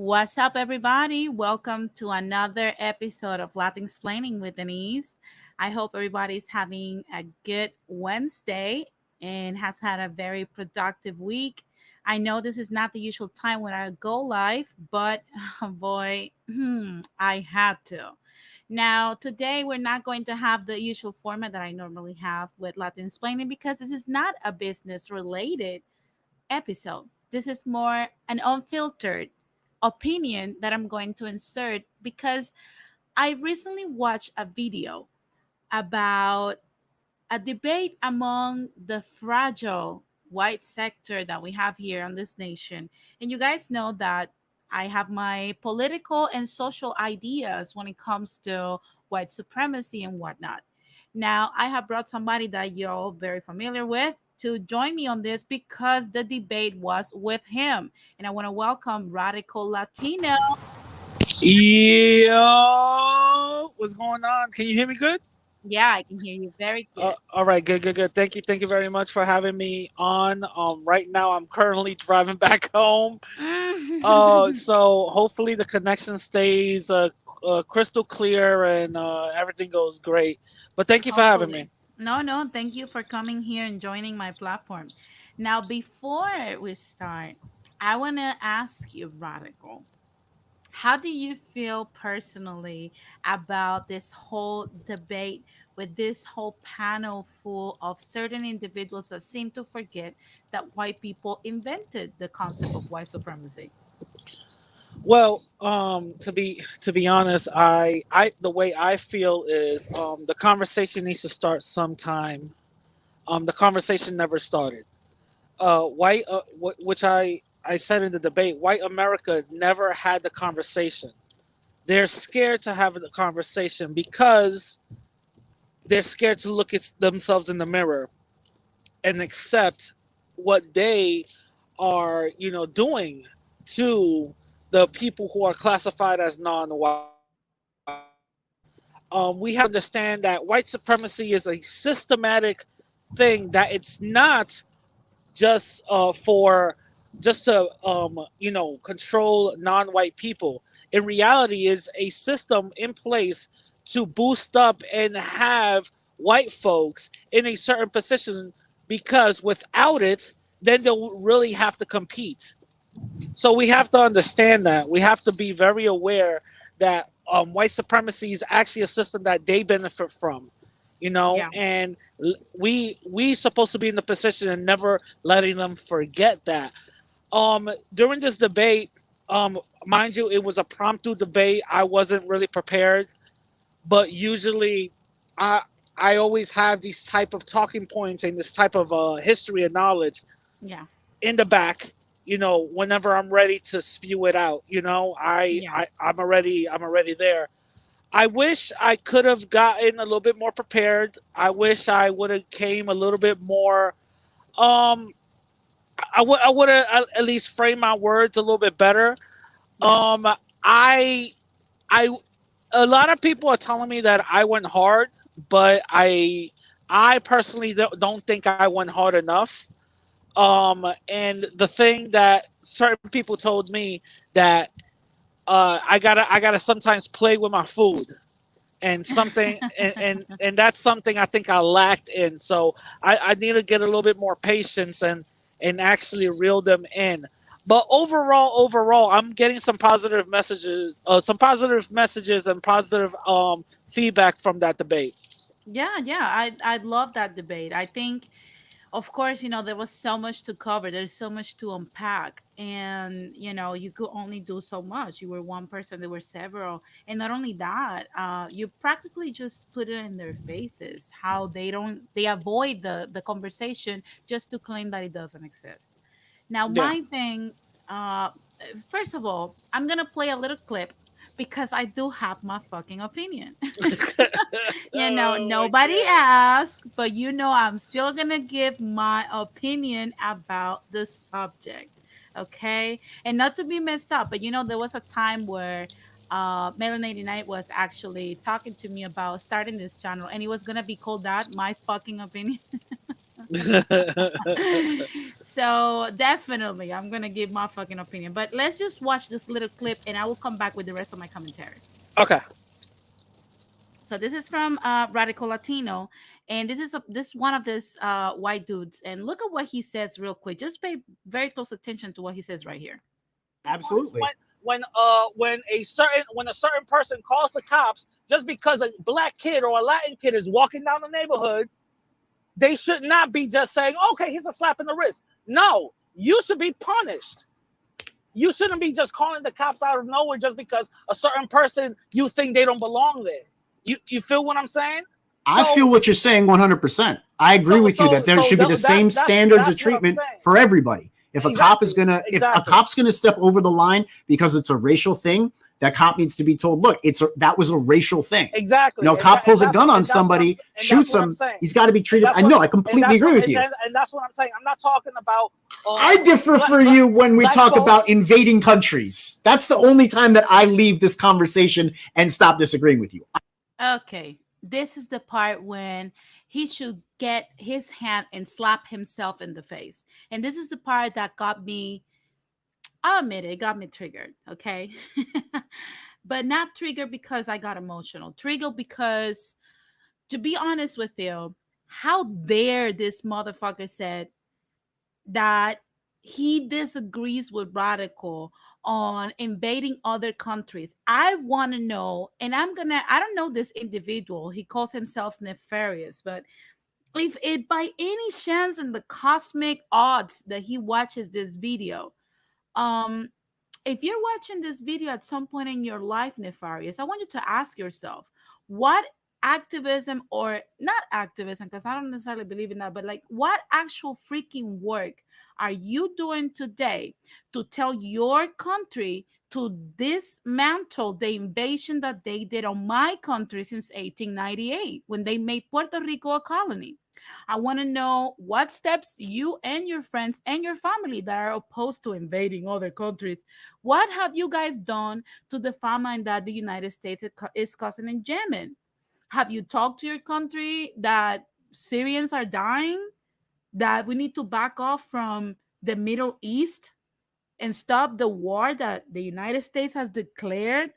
What's up, everybody? Welcome to another episode of Latins with Denise. I hope everybody's having a good Wednesday and has had a very productive week. I know this is not the usual time when I go live, but oh boy, I had to. Now, today we're not going to have the usual format that I normally have with Latins because this is not a business related episode. This is more an unfiltered opinion that I'm going to insert because I recently watched a video about a debate among the fragile white sector that we have here on this nation. And you guys know that I have my political and social ideas when it comes to white supremacy and whatnot. Now, I have brought somebody that you're all very familiar with to join me on this because the debate was with him. And I want to welcome Radical Latino. Yo, what's going on? Can you hear me good? Yeah, I can hear you very good. All right, good. Thank you very much for having me on. Right now I'm currently driving back home. So hopefully the connection stays crystal clear and everything goes great. But thank you for having Hopefully. me. No, no, thank you for coming here and joining my platform. Now, before we start, I want to ask you, Radical, how do you feel personally about this whole debate with this whole panel full of certain individuals that seem to forget that white people invented the concept of white supremacy? Well, to be honest, I the way I feel is the conversation needs to start sometime. The conversation never started. White, which I said in the debate, white America never had the conversation. They're scared to have the conversation because they're scared to look at themselves in the mirror and accept what they are, doing to the people who are classified as non-white. We have to understand that white supremacy is a systematic thing, that it's not just for just to control non-white people. In reality, is a system in place to boost up and have white folks in a certain position, because without it, then they'll really have to compete. So we have to understand that. We have to be very aware that white supremacy is actually a system that they benefit from, Yeah. and we supposed to be in the position and never letting them forget that. During this debate, mind you, it was a promptu debate. I wasn't really prepared, but usually, I I always have these type of talking points and this type of history and knowledge Yeah. in the back. Whenever I'm ready to spew it out. Yeah. I'm already there. I wish I could have gotten a little bit more prepared. I wish I would have came a little bit more. Um, I would have at least framed my words a little bit better. Yes. Um, I I a lot of people are telling me that I went hard, but I personally don't think I went hard enough. And the thing that certain people told me, that I gotta sometimes play with my food, and something and that's something I think I lacked in. So I need to get a little bit more patience and actually reel them in. But overall, I'm getting some positive messages and positive feedback from that debate. Yeah, yeah, I love that debate. I think, of course, there was so much to cover. There's so much to unpack, and you could only do so much. You were one person, there were several, and not only that, you practically just put it in their faces how they avoid the conversation just to claim that it doesn't exist. Now, Yeah. my thing, uh, first of all, I'm gonna play a little clip because I do have my fucking opinion. Oh my Nobody god. asked, but I'm still gonna give my opinion about the subject. Okay. And not to be messed up, but there was a time where Melanated Night was actually talking to me about starting this channel, and it was gonna be called that, my fucking opinion. So definitely, I'm gonna give my fucking opinion. But let's just watch this little clip, and I will come back with the rest of my commentary. Okay. So this is from Radical Latino, and this one of this white dudes. And look at what he says real quick. Just pay very close attention to what he says right here. Absolutely. When a certain person calls the cops just because a black kid or a Latin kid is walking down the neighborhood, they should not be just saying, okay, he's a slap in the wrist. No, you should be punished. You shouldn't be just calling the cops out of nowhere just because a certain person, you think they don't belong there. You feel what I'm saying? I feel what you're saying 100%. I agree with you that there should be the same standards of treatment for everybody. If a cop is gonna, if a cop's gonna step over the line because it's a racial thing, that cop needs to be told, look, that was a racial thing. Exactly. You know, cop pulls a gun on somebody, shoots him, he's got to be treated. I know, I completely agree with you. And that's what I'm saying. I'm not talking about. I differ for you when we talk about invading countries. That's the only time that I leave this conversation and stop disagreeing with you. Okay, this is the part when he should get his hand and slap himself in the face. And this is the part that got me, I'll admit it got me triggered, okay? But not triggered because I got emotional. Triggered because, to be honest with you, how dare this motherfucker said that he disagrees with Radical on invading other countries. I want to know, and I don't know this individual. He calls himself nefarious, but if it by any chance in the cosmic odds that he watches this video, um, if you're watching this video at some point in your life, nefarious, I want you to ask yourself, what activism, or not activism, because I don't necessarily believe in that, but like, what actual freaking work are you doing today to tell your country to dismantle the invasion that they did on my country since 1898 when they made Puerto Rico a colony? I want to know what steps you and your friends and your family that are opposed to invading other countries, what have you guys done to the famine that the United States is causing in Yemen? Have you talked to your country that Syrians are dying, that we need to back off from the Middle East and stop the war that the United States has declared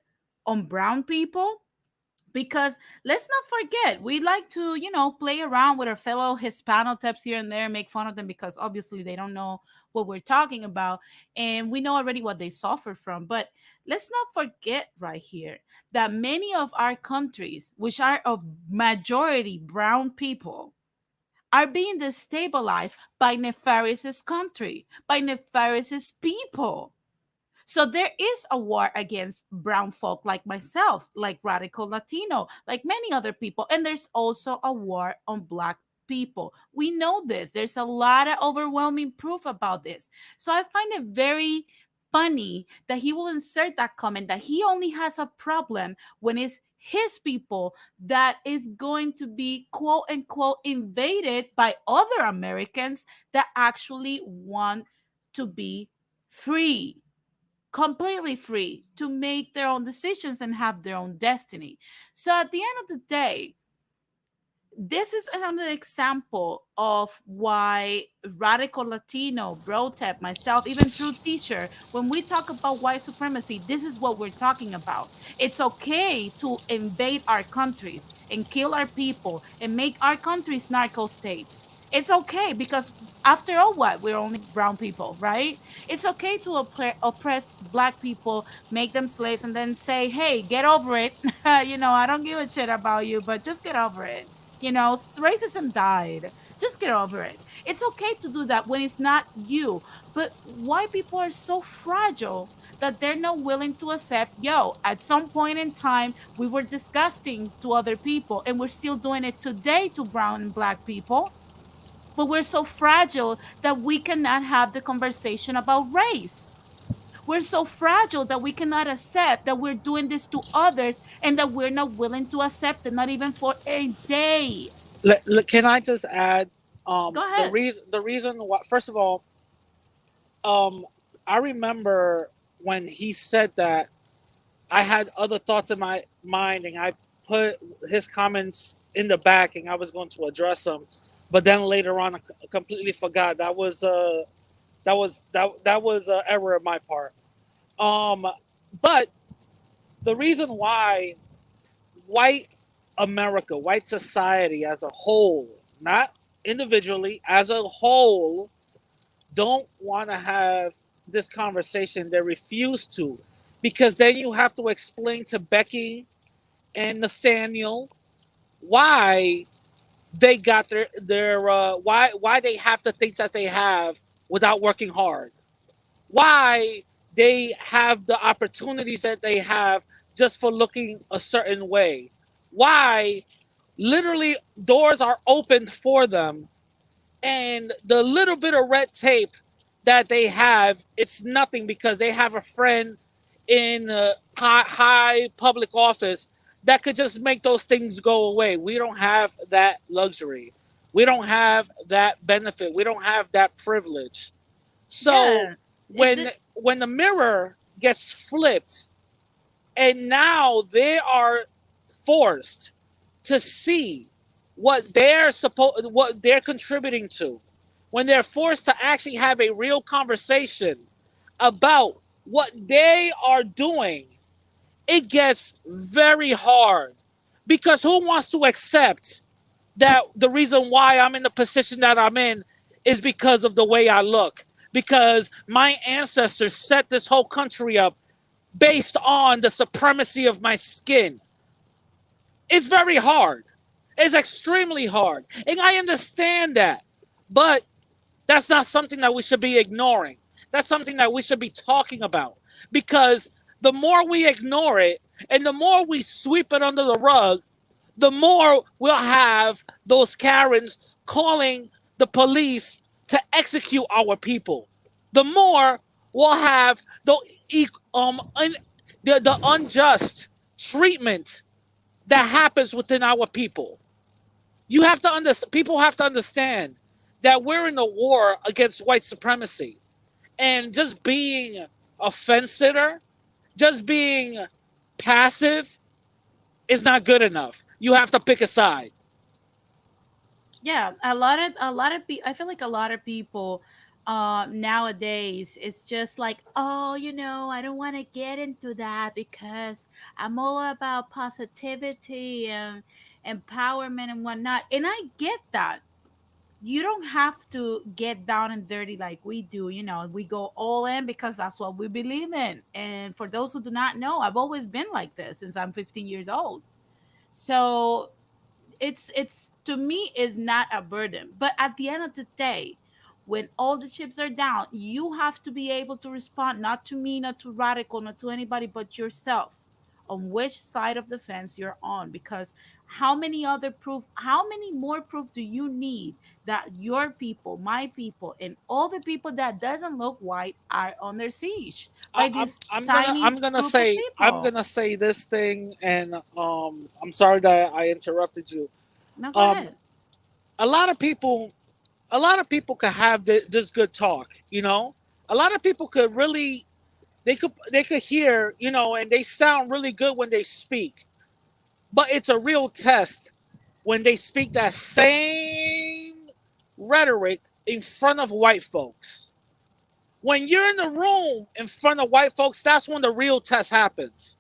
on brown people? Because let's not forget, we like to, play around with our fellow Hispano types here and there, make fun of them because obviously they don't know what we're talking about. And we know already what they suffer from. But let's not forget right here that many of our countries, which are of majority brown people, are being destabilized by nefarious country, by nefarious people. So there is a war against brown folk like myself, like Radical Latino, like many other people. And there's also a war on black people. We know this. There's a lot of overwhelming proof about this. So I find it very funny that he will insert that comment that he only has a problem when it's his people that is going to be quote unquote invaded by other Americans that actually want to be free, completely free to make their own decisions and have their own destiny. So at the end of the day, this is another example of why Radical Latino, Brotep, myself, even True Teacher, when we talk about white supremacy, this is what we're talking about. It's okay to invade our countries and kill our people and make our countries narco states. It's okay because after all, what? We're only brown people, right? It's okay to oppress black people, make them slaves, and then say, hey, get over it. I don't give a shit about you, but just get over it. Racism died. Just get over it. It's okay to do that when it's not you. But why people are so fragile that they're not willing to accept, at some point in time, we were disgusting to other people, and we're still doing it today to brown and black people. But we're so fragile that we cannot have the conversation about race. We're so fragile that we cannot accept that we're doing this to others and that we're not willing to accept it, not even for a day. Can I just add Go ahead. the reason why? First of all, I remember when he said that, I had other thoughts in my mind and I put his comments in the back and I was going to address them, but then later on I completely forgot. That was That was an error on my part. Um, but the reason why white America, white society as a whole, not individually, as a whole, don't want to have this conversation. They refuse to, because then you have to explain to Becky and Nathaniel why they got their why they have the things that they have without working hard, why they have the opportunities that they have just for looking a certain way, why literally doors are opened for them, and the little bit of red tape that they have, it's nothing because they have a friend in a high public office that could just make those things go away. We don't have that luxury. We don't have that benefit. We don't have that privilege. So Yeah. when when the mirror gets flipped and now they are forced to see what they're contributing to, when they're forced to actually have a real conversation about what they are doing, it gets very hard, because who wants to accept that the reason why I'm in the position that I'm in is because of the way I look, because my ancestors set this whole country up based on the supremacy of my skin. It's very hard. It's extremely hard. And I understand that. But that's not something that we should be ignoring. That's something that we should be talking about. Because the more we ignore it and the more we sweep it under the rug, the more we'll have those Karens calling the police to execute our people. The more we'll have the unjust treatment that happens within our people. You have to people have to understand that we're in a war against white supremacy, and just being a fence sitter, just being passive, is not good enough. You have to pick a side. Yeah, a lot of people, I feel like a lot of people nowadays, it's just like, oh, I don't want to get into that because I'm all about positivity and empowerment and whatnot. And I get that. You don't have to get down and dirty like we do. We go all in because that's what we believe in. And for those who do not know, I've always been like this since I'm 15 years old. So it's to me is not a burden, but at the end of the day, when all the chips are down, you have to be able to respond, not to me, not to Radical, not to anybody but yourself, on which side of the fence you're on. Because how many more proof do you need that your people, my people, and all the people that doesn't look white are under siege by this tiny group of I'm people? gonna say this thing, and I'm sorry that I interrupted you. No, go Um, ahead. a lot of people a lot of people could have this good talk. A lot of people could really, they could hear, and they sound really good when they speak, but it's a real test when they speak that same rhetoric in front of white folks. When you're in the room in front of white folks, that's when the real test happens.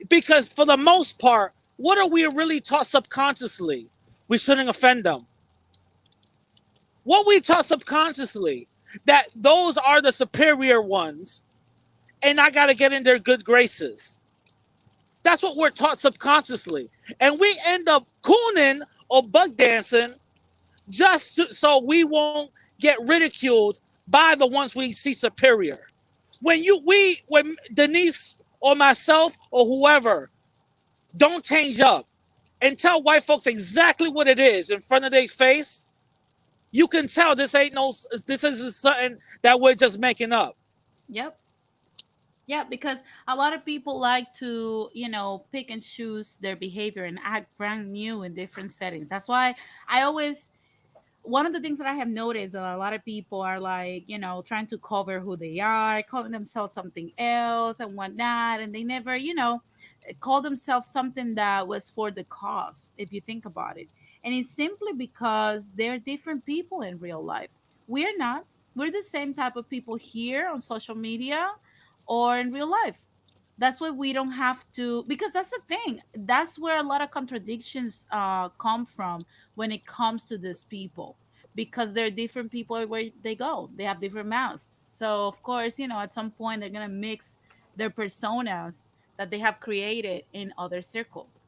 Because for the most part, what are we really taught subconsciously? We shouldn't offend them. What we taught subconsciously, that those are the superior ones, and I got to get in their good graces. That's what we're taught subconsciously. And we end up cooning or bug dancing so we won't get ridiculed by the ones we see superior. When Denise or myself or whoever don't change up and tell white folks exactly what it is in front of their face, you can tell this isn't something that we're just making up. Yep. Yeah, because a lot of people like to, pick and choose their behavior and act brand new in different settings. That's why I always, one of the things that I have noticed that a lot of people are like, trying to cover who they are, calling themselves something else and whatnot. And they never, call themselves something that was for the cause, if you think about it. And it's simply because they're different people in real life. We're not. We're the same type of people here on social media or in real life. That's why we don't have to, because that's the thing. That's where a lot of contradictions come from when it comes to these people, because they're different people where they go. They have different masks. So of course, at some point they're gonna mix their personas that they have created in other circles.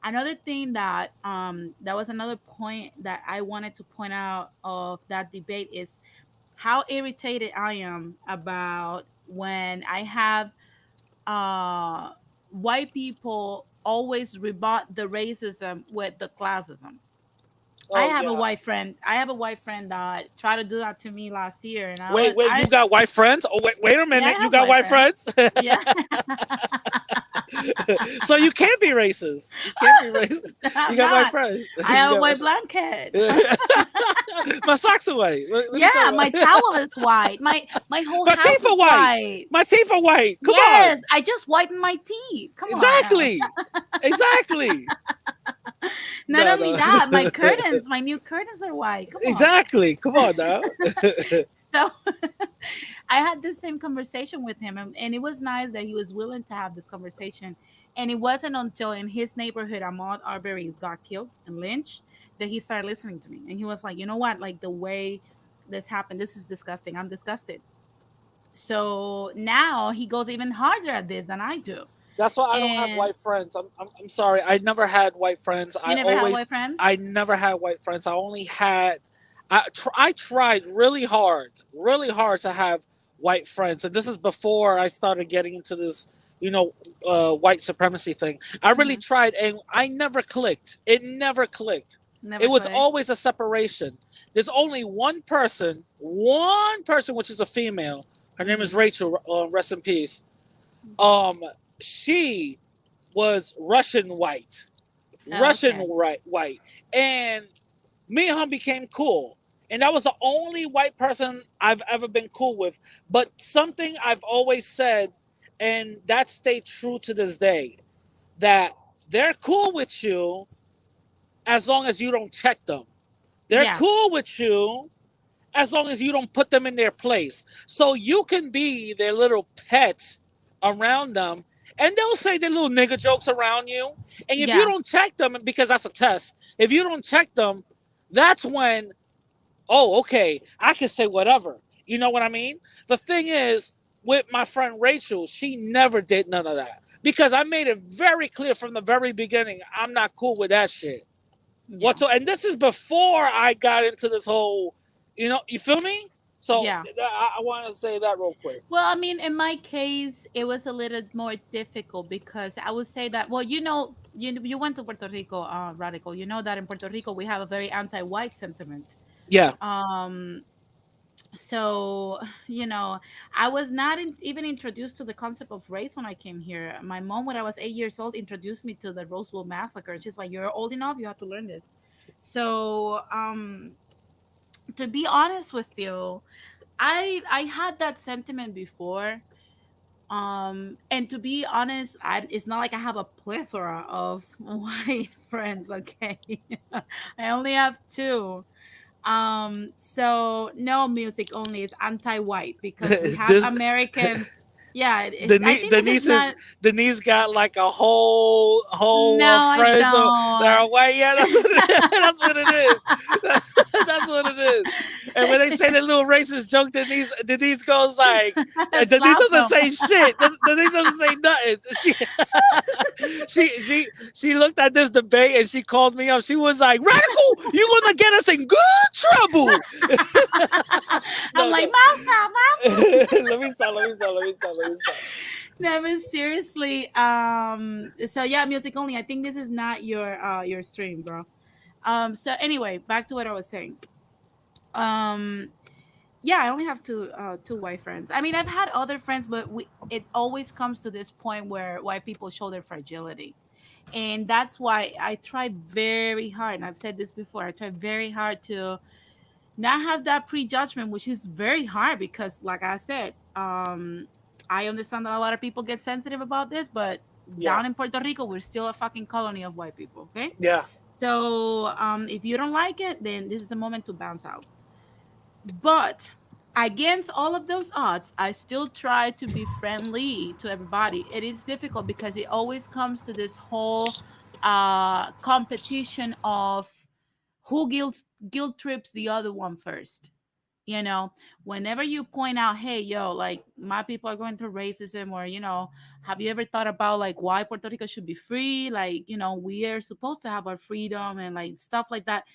Another thing that was another point that I wanted to point out of that debate is how irritated I am about when I have uh white people always rebut the racism with the classism. I Oh have a yeah. white friend. I have a white friend that tried to do that to me last year, and Wait, you got white friends? Oh, wait a yeah, I minute, you have got white white friends. friends? Yeah, So you can't be racist. You can't be racist. You I'm got white not. friends. I You have a got white white blanket. friends. My socks are white. What are you Yeah, talking my about? towel is white. My whole My house teeth is are white. white. My teeth are white. Come on. Yes, I just whitened my teeth. Come on now. Exactly. Exactly. Not No, only no. that, my new curtains are white. Come on. Exactly. Come on now. So I had this same conversation with him, and it was nice that he was willing to have this conversation. And it wasn't until in his neighborhood, Ahmaud Arbery got killed and lynched, that he started listening to me. And he was like, you know what? Like the way this happened, this is disgusting. I'm disgusted. So now he goes even harder at this than I do. That's why I don't have And white friends. I'm sorry. I never had white friends. you never had white friends? I never had white friends. I only had, I tried really hard to have white friends. And this is before I started getting into this, white supremacy thing. I really Hmm. tried and I never clicked. It never clicked. It Never was clicked. always a separation. There's only one person, which is a female. Her name is Hmm. Rachel. Rest in peace. Um, she was Russian white, Oh, Russian okay. white, and me and her became cool. And that was the only white person I've ever been cool with. But something I've always said, and that stayed true to this day, that they're cool with you as long as you don't check them. They're Yeah. cool with you as long as you don't put them in their place. So you can be their little pet around them, and they'll say their little nigga jokes around you. And if you Yeah. don't check them, because that's a test, if you don't check them, that's when, oh, okay, I can say whatever. You know what I mean? The thing is, with my friend Rachel, she never did none of that. Because I made it very clear from the very beginning, I'm not cool with that shit. Yeah. And this is before I got into this whole, you feel me? So Yeah. I want to say that real quick. Well, I mean, in my case, it was a little more difficult because I would say that, well, you went to Puerto Rico, Radical. You know that in Puerto Rico we have a very anti-white sentiment. Yeah. Um, so I was not even introduced to the concept of race when I came here. My mom, when I was 8 years old, introduced me to the Roswell massacre. She's like, "You're old enough, you have to learn this." So, to be honest with you, I had that sentiment before. And to be honest, it's not like I have a plethora of white friends. Okay, I only have two. So no, music only is anti-white because we have this Americans. Yeah, I Denise, think this is not. Denise got like a whole No, I friends that are don't. white. Yeah, that's what that's what it is. That's what it is. And when they say the little racist joke, Denise goes like, Denise Slap doesn't them. say shit. Denise doesn't say nothing. She looked at this debate and she called me up. She was like, "Radical, you gonna get us in good trouble." I'm No, like, no. Masa, Masa. Let me stop. No, but seriously. So yeah, music only. I think this is not your stream, bro. So anyway, back to what I was saying. Um, yeah, I only have two white friends. I mean, I've had other friends, but it always comes to this point where white people show their fragility. And that's why I try very hard, and I've said this before, I try very hard to not have that prejudgment, which is very hard because, like I said, I understand that a lot of people get sensitive about this, but Yeah, down in Puerto Rico, we're still a fucking colony of white people. Okay, yeah. so if you don't like it, then this is the moment to bounce out. But Against all of those odds, I still try to be friendly to everybody. It is difficult because it always comes to this whole competition of who guilt trips the other one first. You know, whenever you point out, hey, yo, like my people are going through racism, or, have you ever thought about like why Puerto Rico should be free? Like, we are supposed to have our freedom and like stuff like that.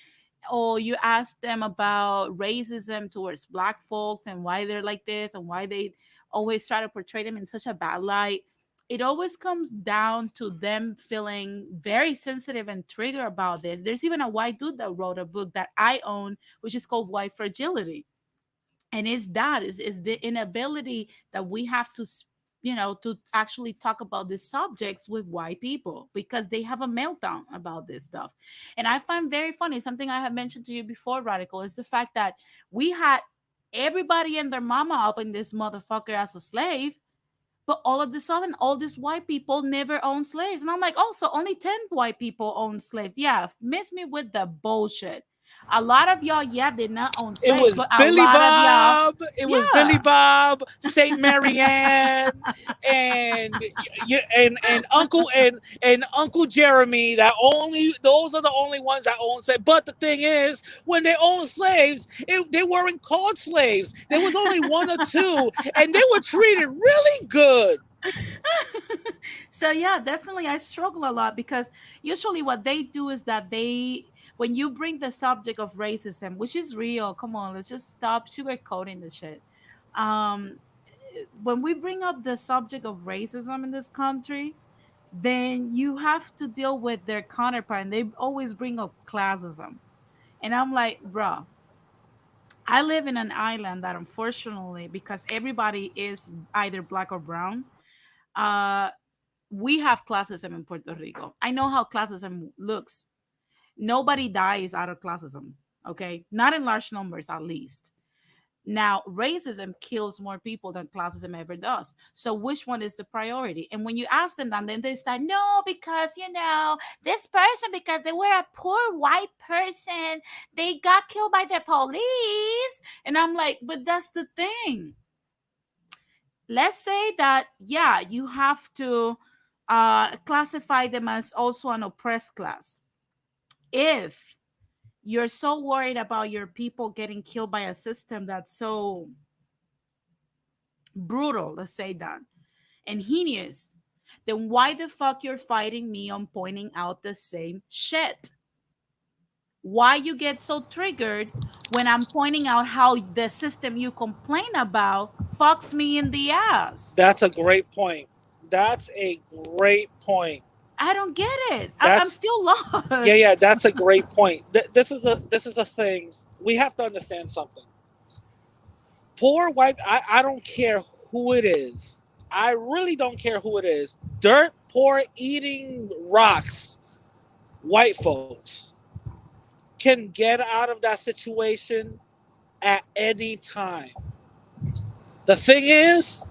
Or you ask them about racism towards black folks and why they're like this and why they always try to portray them in such a bad light. It always comes down to them feeling very sensitive and triggered about this. There's even a white dude that wrote a book that I own, which is called White Fragility. And it's that is the inability that we have to to actually talk about these subjects with white people because they have a meltdown about this stuff. And I find very funny, something I have mentioned to you before, Radical, is the fact that we had everybody and their mama up in this motherfucker as a slave, but all of a sudden, all these white people never owned slaves. And I'm like, oh, so only 10 white people own slaves. Yeah, miss me with the bullshit. A lot of y'all, yeah, did not own It slaves, was but a Billy lot of y'all, Bob. It was Billy yeah. Bob, Saint Marianne, and and Uncle Jeremy. That only those are the only ones that own slaves. But the thing is, when they owned slaves, they weren't called slaves. There was only one or two, and they were treated really good. So yeah, definitely I struggle a lot because usually what they do is that they, when you bring the subject of racism, which is real, come on, let's just stop sugarcoating the shit. Um, when we bring up the subject of racism in this country, then you have to deal with their counterpart, and they always bring up classism. And I'm like, bruh, I live in an island that unfortunately, because everybody is either black or brown, uh, we have classism in Puerto Rico. I know how classism looks. Nobody dies out of classism, okay? Not in large numbers, at least. Now, racism kills more people than classism ever does. So, which one is the priority? And when you ask them that, then they start, no, because, this person, because they were a poor white person, they got killed by the police. And I'm like, but that's the thing. Let's say that, yeah, you have to classify them as also an oppressed class. If you're so worried about your people getting killed by a system that's so brutal, let's say that, and heinous, then why the fuck you're fighting me on pointing out the same shit? Why you get so triggered when I'm pointing out how the system you complain about fucks me in the ass? That's a great point. That's a great point. I don't get it. I'm That's still yeah. lost. That's a great point. This is a thing. We have to understand something. Poor white. I don't care who it is. I really don't care who it is. Dirt poor eating rocks. White folks can get out of that situation at any time. The thing is,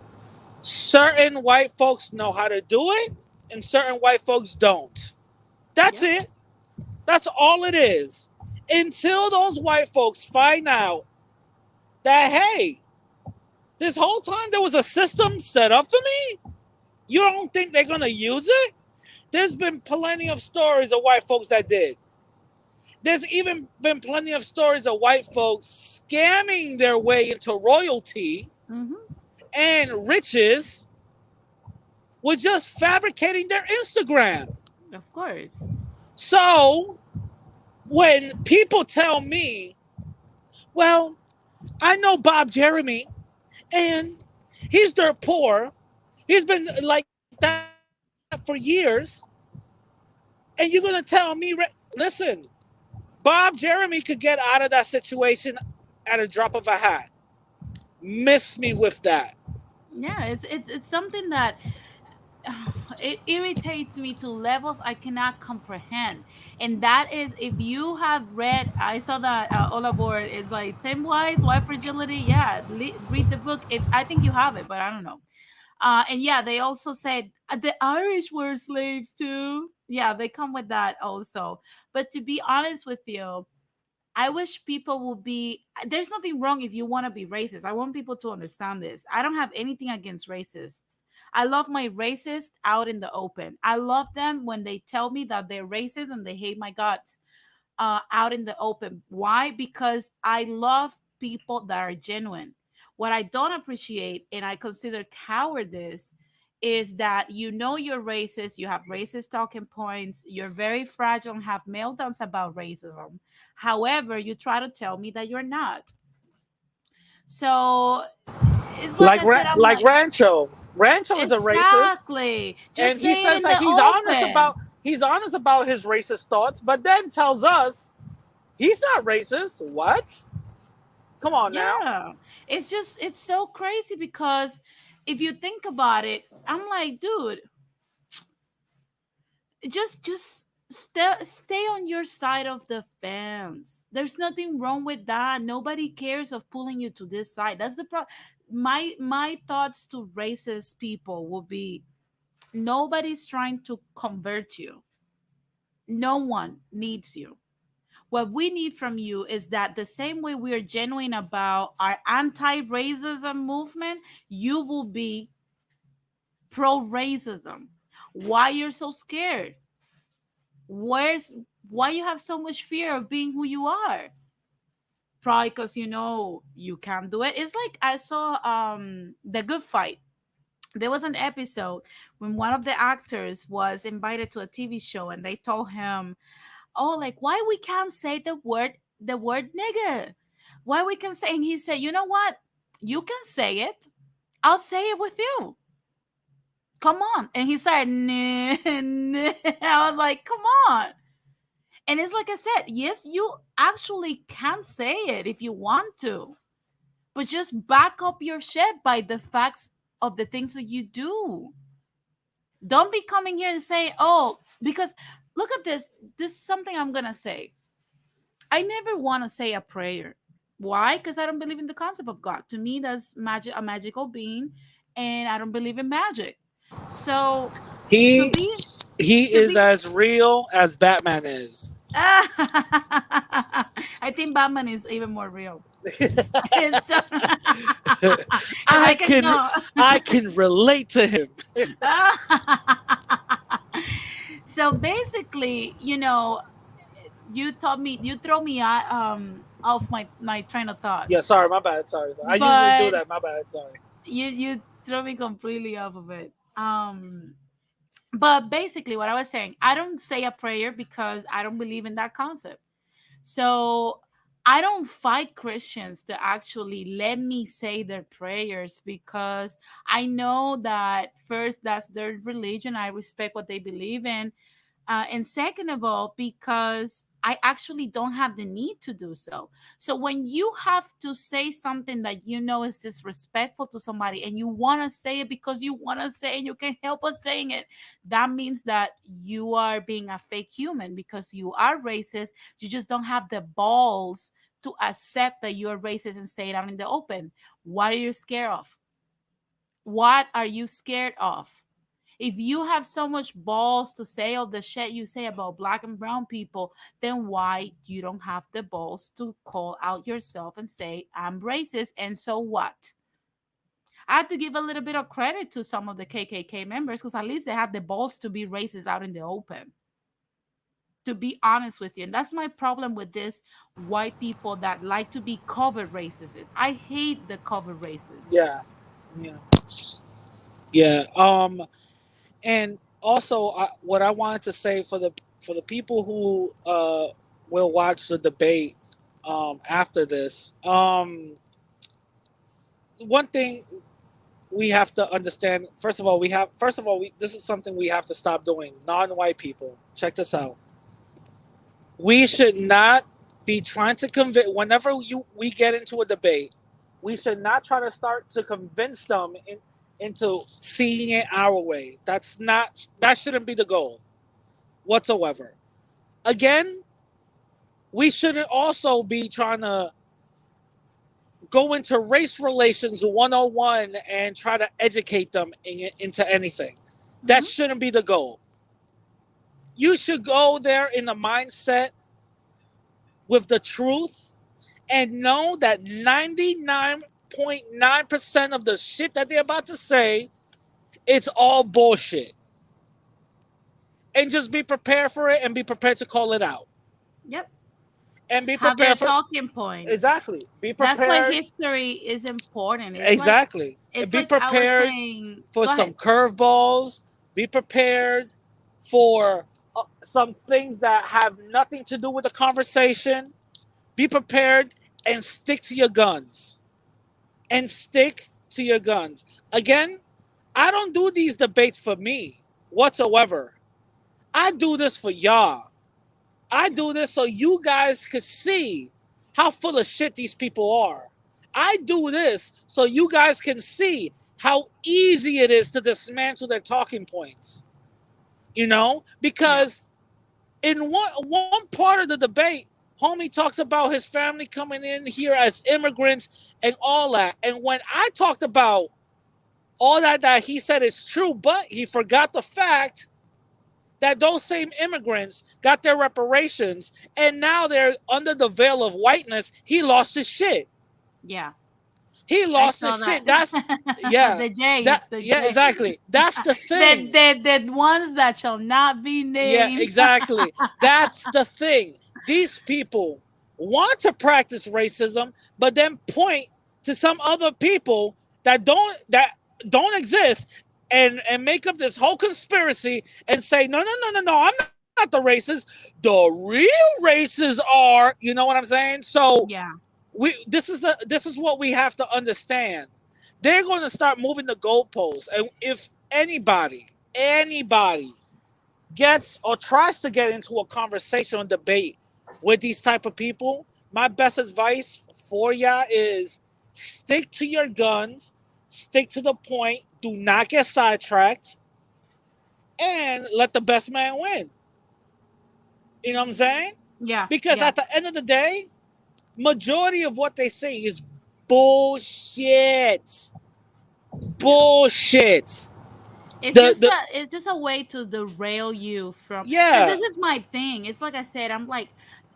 certain white folks know how to do it, and certain white folks don't. That's Yep. it. That's all it is. Until those white folks find out that, hey, this whole time there was a system set up for me, you don't think they're going to use it? There's been plenty of stories of white folks that did. There's even been plenty of stories of white folks scamming their way into royalty Mm-hmm. and riches with just fabricating their Instagram. Of course. So when people tell me, well, I know Bob Jeremy and he's dirt poor, he's been like that for years, and you're going to tell me, listen, Bob Jeremy could get out of that situation at a drop of a hat. Miss me with that. Yeah, it's something that it irritates me to levels I cannot comprehend. And that is, if you have read, I saw that all aboard is like Tim Wise, White Fragility. Yeah, read the book. It's, I think you have it, but I don't know. And yeah, they also said the Irish were slaves too. Yeah, they come with that also. But to be honest with you, I wish people would be. There's nothing wrong if you want to be racist. I want people to understand this. I don't have anything against racists. I love my racists out in the open. I love them when they tell me that they're racist and they hate my guts out in the open. Why? Because I love people that are genuine. What I don't appreciate and I consider cowardice is that you know you're racist, you have racist talking points, you're very fragile and have meltdowns about racism. However, you try to tell me that you're not. So it's like I said, I'm Like like, Rancho. Rancho is a racist, exactly. and Just he say it says in that the open. he's honest about his racist thoughts, but then tells us he's not racist. What? Come on now. Yeah. It's so crazy because if you think about it, I'm like, dude, just stay on your side of the fence. There's nothing wrong with that. Nobody cares of pulling you to this side. That's the problem. My thoughts to racist people will be nobody's trying to convert you. No one needs you. What we need from you is that the same way we are genuine about our anti-racism movement, you will be pro-racism. Why you're so scared? Where's why you have so much fear of being who you are? Probably because you know you can't do it. It's like I saw The Good Fight. There was an episode when one of the actors was invited to a TV show and they told him, oh, like why we can't say the word nigga? Why we can say, and he said, you know what? You can say it. I'll say it with you. Come on. And he started, nah, nah. I was like, come on. And it's like I said, yes, you actually can say it if you want to, but just back up your shit by the facts of the things that you do. Don't be coming here and say, oh, because look at this. This is something I'm going to say. I never want to say a prayer. Why? Because I don't believe in the concept of God. To me, that's magic, a magical being, and I don't believe in magic. So to He be he to is be as real as Batman is. I think Batman is even more real. It's because I I can can go. I can relate to him. So basically, you throw me off my train of thought, Yeah, sorry, my bad. Sorry. I usually do but that. My bad. Sorry. you throw me completely off of it. But basically, what I was saying, I don't say a prayer because I don't believe in that concept. So I don't fight Christians to actually let me say their prayers because I know that first, that's their religion. I respect what they believe in. And second of all, because I actually don't have the need to do so. So when you have to say something that you know is disrespectful to somebody and you want to say it because you want to say it and you can't help but saying it, that means that you are being a fake human because you are racist. You just don't have the balls to accept that you're racist and say it out in the open. What are you scared of? What are you scared of? If you have so much balls to say all the shit you say about black and brown people, then why you don't have the balls to call out yourself and say I'm racist? And so what? I have to give a little bit of credit to some of the KKK members because at least they have the balls to be racist out in the open. To be honest with you, and that's my problem with this white people that like to be covered racist. I hate the covered racists. Yeah. Yeah. Yeah. And also, what I wanted to say for the people who will watch the debate after this, one thing we have to understand. First of all, this is something we have to stop doing. Non-white people, check this out. We should not be trying to convince. Whenever we get into a debate, we should not try to start to convince them into seeing it our way. That shouldn't be the goal whatsoever. Again, we shouldn't also be trying to go into race relations 101 and try to educate them into anything. That Mhm. shouldn't be the goal. You should go there in the mindset with the truth and know that 99.9% of the shit that they're about to say, it's all bullshit. And just be prepared for it and be prepared to call it out. Yep. And be Have their prepared for talking points. exactly. Be That's why prepared. history is important. Exactly. And It's be like I was prepared saying. for Go some ahead. curveballs. Be prepared for some things that have nothing to do with the conversation. Be prepared and stick to your guns. And stick to your guns. Again, I don't do these debates for me whatsoever. I do this for y'all. I do this so you guys could see how full of shit these people are. I do this so you guys can see how easy it is to dismantle their talking points. You know? Because in one part of the debate, homie talks about his family coming in here as immigrants and all that. And when I talked about all that he said is true, but he forgot the fact that those same immigrants got their reparations and now they're under the veil of whiteness. He lost his shit. Yeah. He I lost saw his shit. that. That's yeah. The Jays. That, The yeah, Jays. exactly. That's the thing. The ones that shall not be Yeah, named. exactly. That's the thing. These people want to practice racism, but then point to some other people that don't exist and make up this whole conspiracy and say, no, I'm not the racist. The real racists are, you know what I'm saying? So Yeah. this is what we have to understand. They're going to start moving the goalposts, and if anybody gets or tries to get into a conversation or debate with these type of people, my best advice for ya is stick to your guns, stick to the point, do not get sidetracked, and let the best man win. You know what I'm saying? Yeah. Because yeah. at the end of the day, majority of what they say is bullshit. Bullshit. It's just a way to derail you from, because Yeah. this is my thing. It's like I said, I'm like,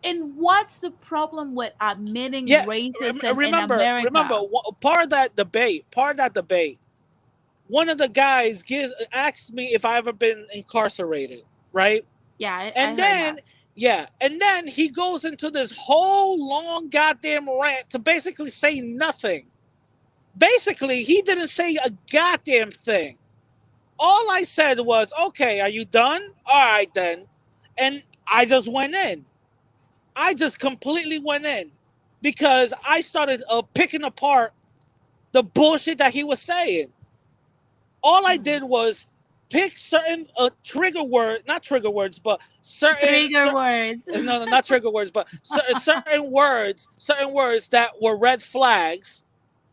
and what's the problem with admitting Yeah. racism in Remember, America? part of that debate, one of the guys asked me if I ever been incarcerated, right? Yeah, I And heard that. then, yeah, and then he goes into this whole long goddamn rant to basically say nothing. Basically, he didn't say a goddamn thing. All I said was, okay, are you done? All right, then. And I just went in. I just completely went in because I started picking apart the bullshit that he was saying. All I did was pick certain not trigger words, but Trigger words. no, not trigger words, but certain words that were red flags.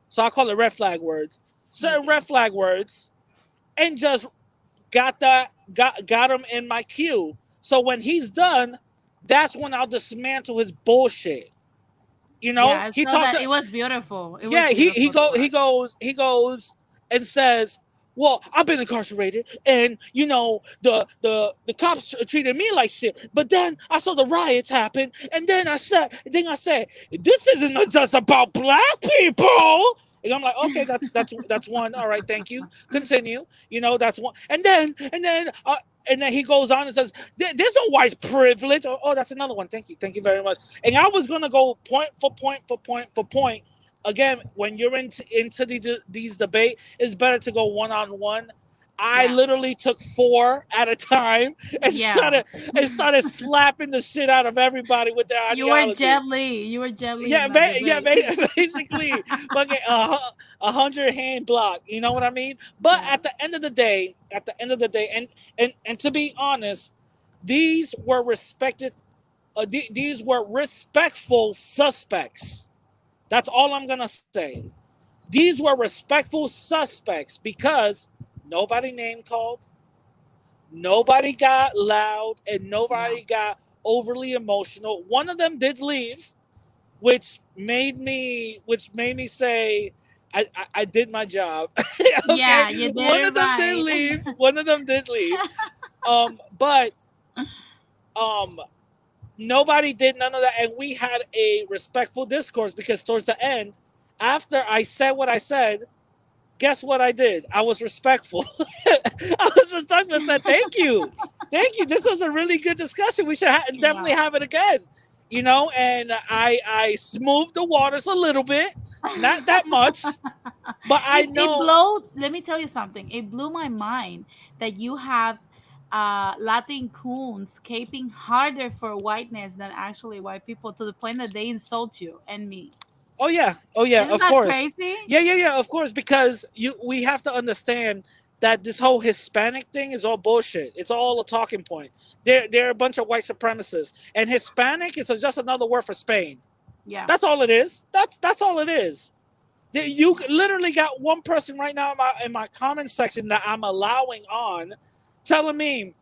So I call it red flag words. Certain red flag words, and just got him in my queue. So when he's done, that's when I'll dismantle his bullshit. You Yeah, know, I he saw talked. that. It was beautiful. It Yeah, was beautiful to watch. he goes and says, "Well, I've been incarcerated, and you know the cops treated me like shit. But then I saw the riots happen, and then I said, this isn't just about black people." And I'm like, okay, that's one. All right, thank you. Continue. You know, that's one. And then he goes on and says, "There's no white privilege." Oh, that's another one. Thank you very much. And I was gonna go point for point for point for point. Again, when you're into these debate, it's better to go one on one. I literally took 4 at a time and started slapping the shit out of everybody with their ideology. You were Jet Li. Yeah, basically, fucking 100 hand block. You know what I mean? But at the end of the day, and to be honest, these were respected. These were respectful suspects. That's all I'm gonna say. These were respectful suspects because nobody name called, nobody got loud, and nobody got overly emotional. One of them did leave, which made me say I did my job. Okay, Yeah, you did one it of them did right. leave. But Nobody did none of that, and we had a respectful discourse because towards the end, after I said what I said, guess what I did? I was respectful. I was respectful and said, thank you. This was a really good discussion. We should definitely Wow. have it again. And I smoothed the waters a little bit, not that much, but I It know. blew. Let me tell you something. It blew my mind that you have Latin coons caping harder for whiteness than actually white people, to the point that they insult you and me. Oh yeah, Isn't of that course. crazy? Yeah, of course, because we have to understand that this whole Hispanic thing is all bullshit. It's all a talking point. They're a bunch of white supremacists, and Hispanic is just another word for Spain. Yeah. That's all it is. That's all it is. You literally got one person right now in my comment section that I'm allowing on, telling me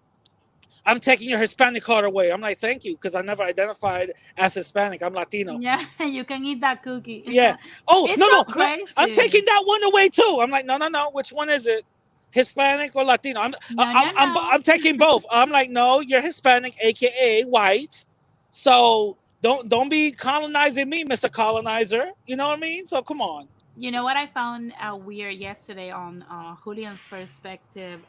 I'm taking your Hispanic card away. I'm like, thank you, because I never identified as Hispanic. I'm Latino. Yeah, you can eat that cookie. Yeah. Oh It's no, so no, no! I'm crazy. taking that one away too. I'm like, no, no, no. Which one is it? Hispanic or Latino? No, no, no. I'm taking both. I'm like, no, you're Hispanic, aka white. So don't be colonizing me, Mr. Colonizer. You know what I mean? So come on. You know what I found weird yesterday on Julian's perspective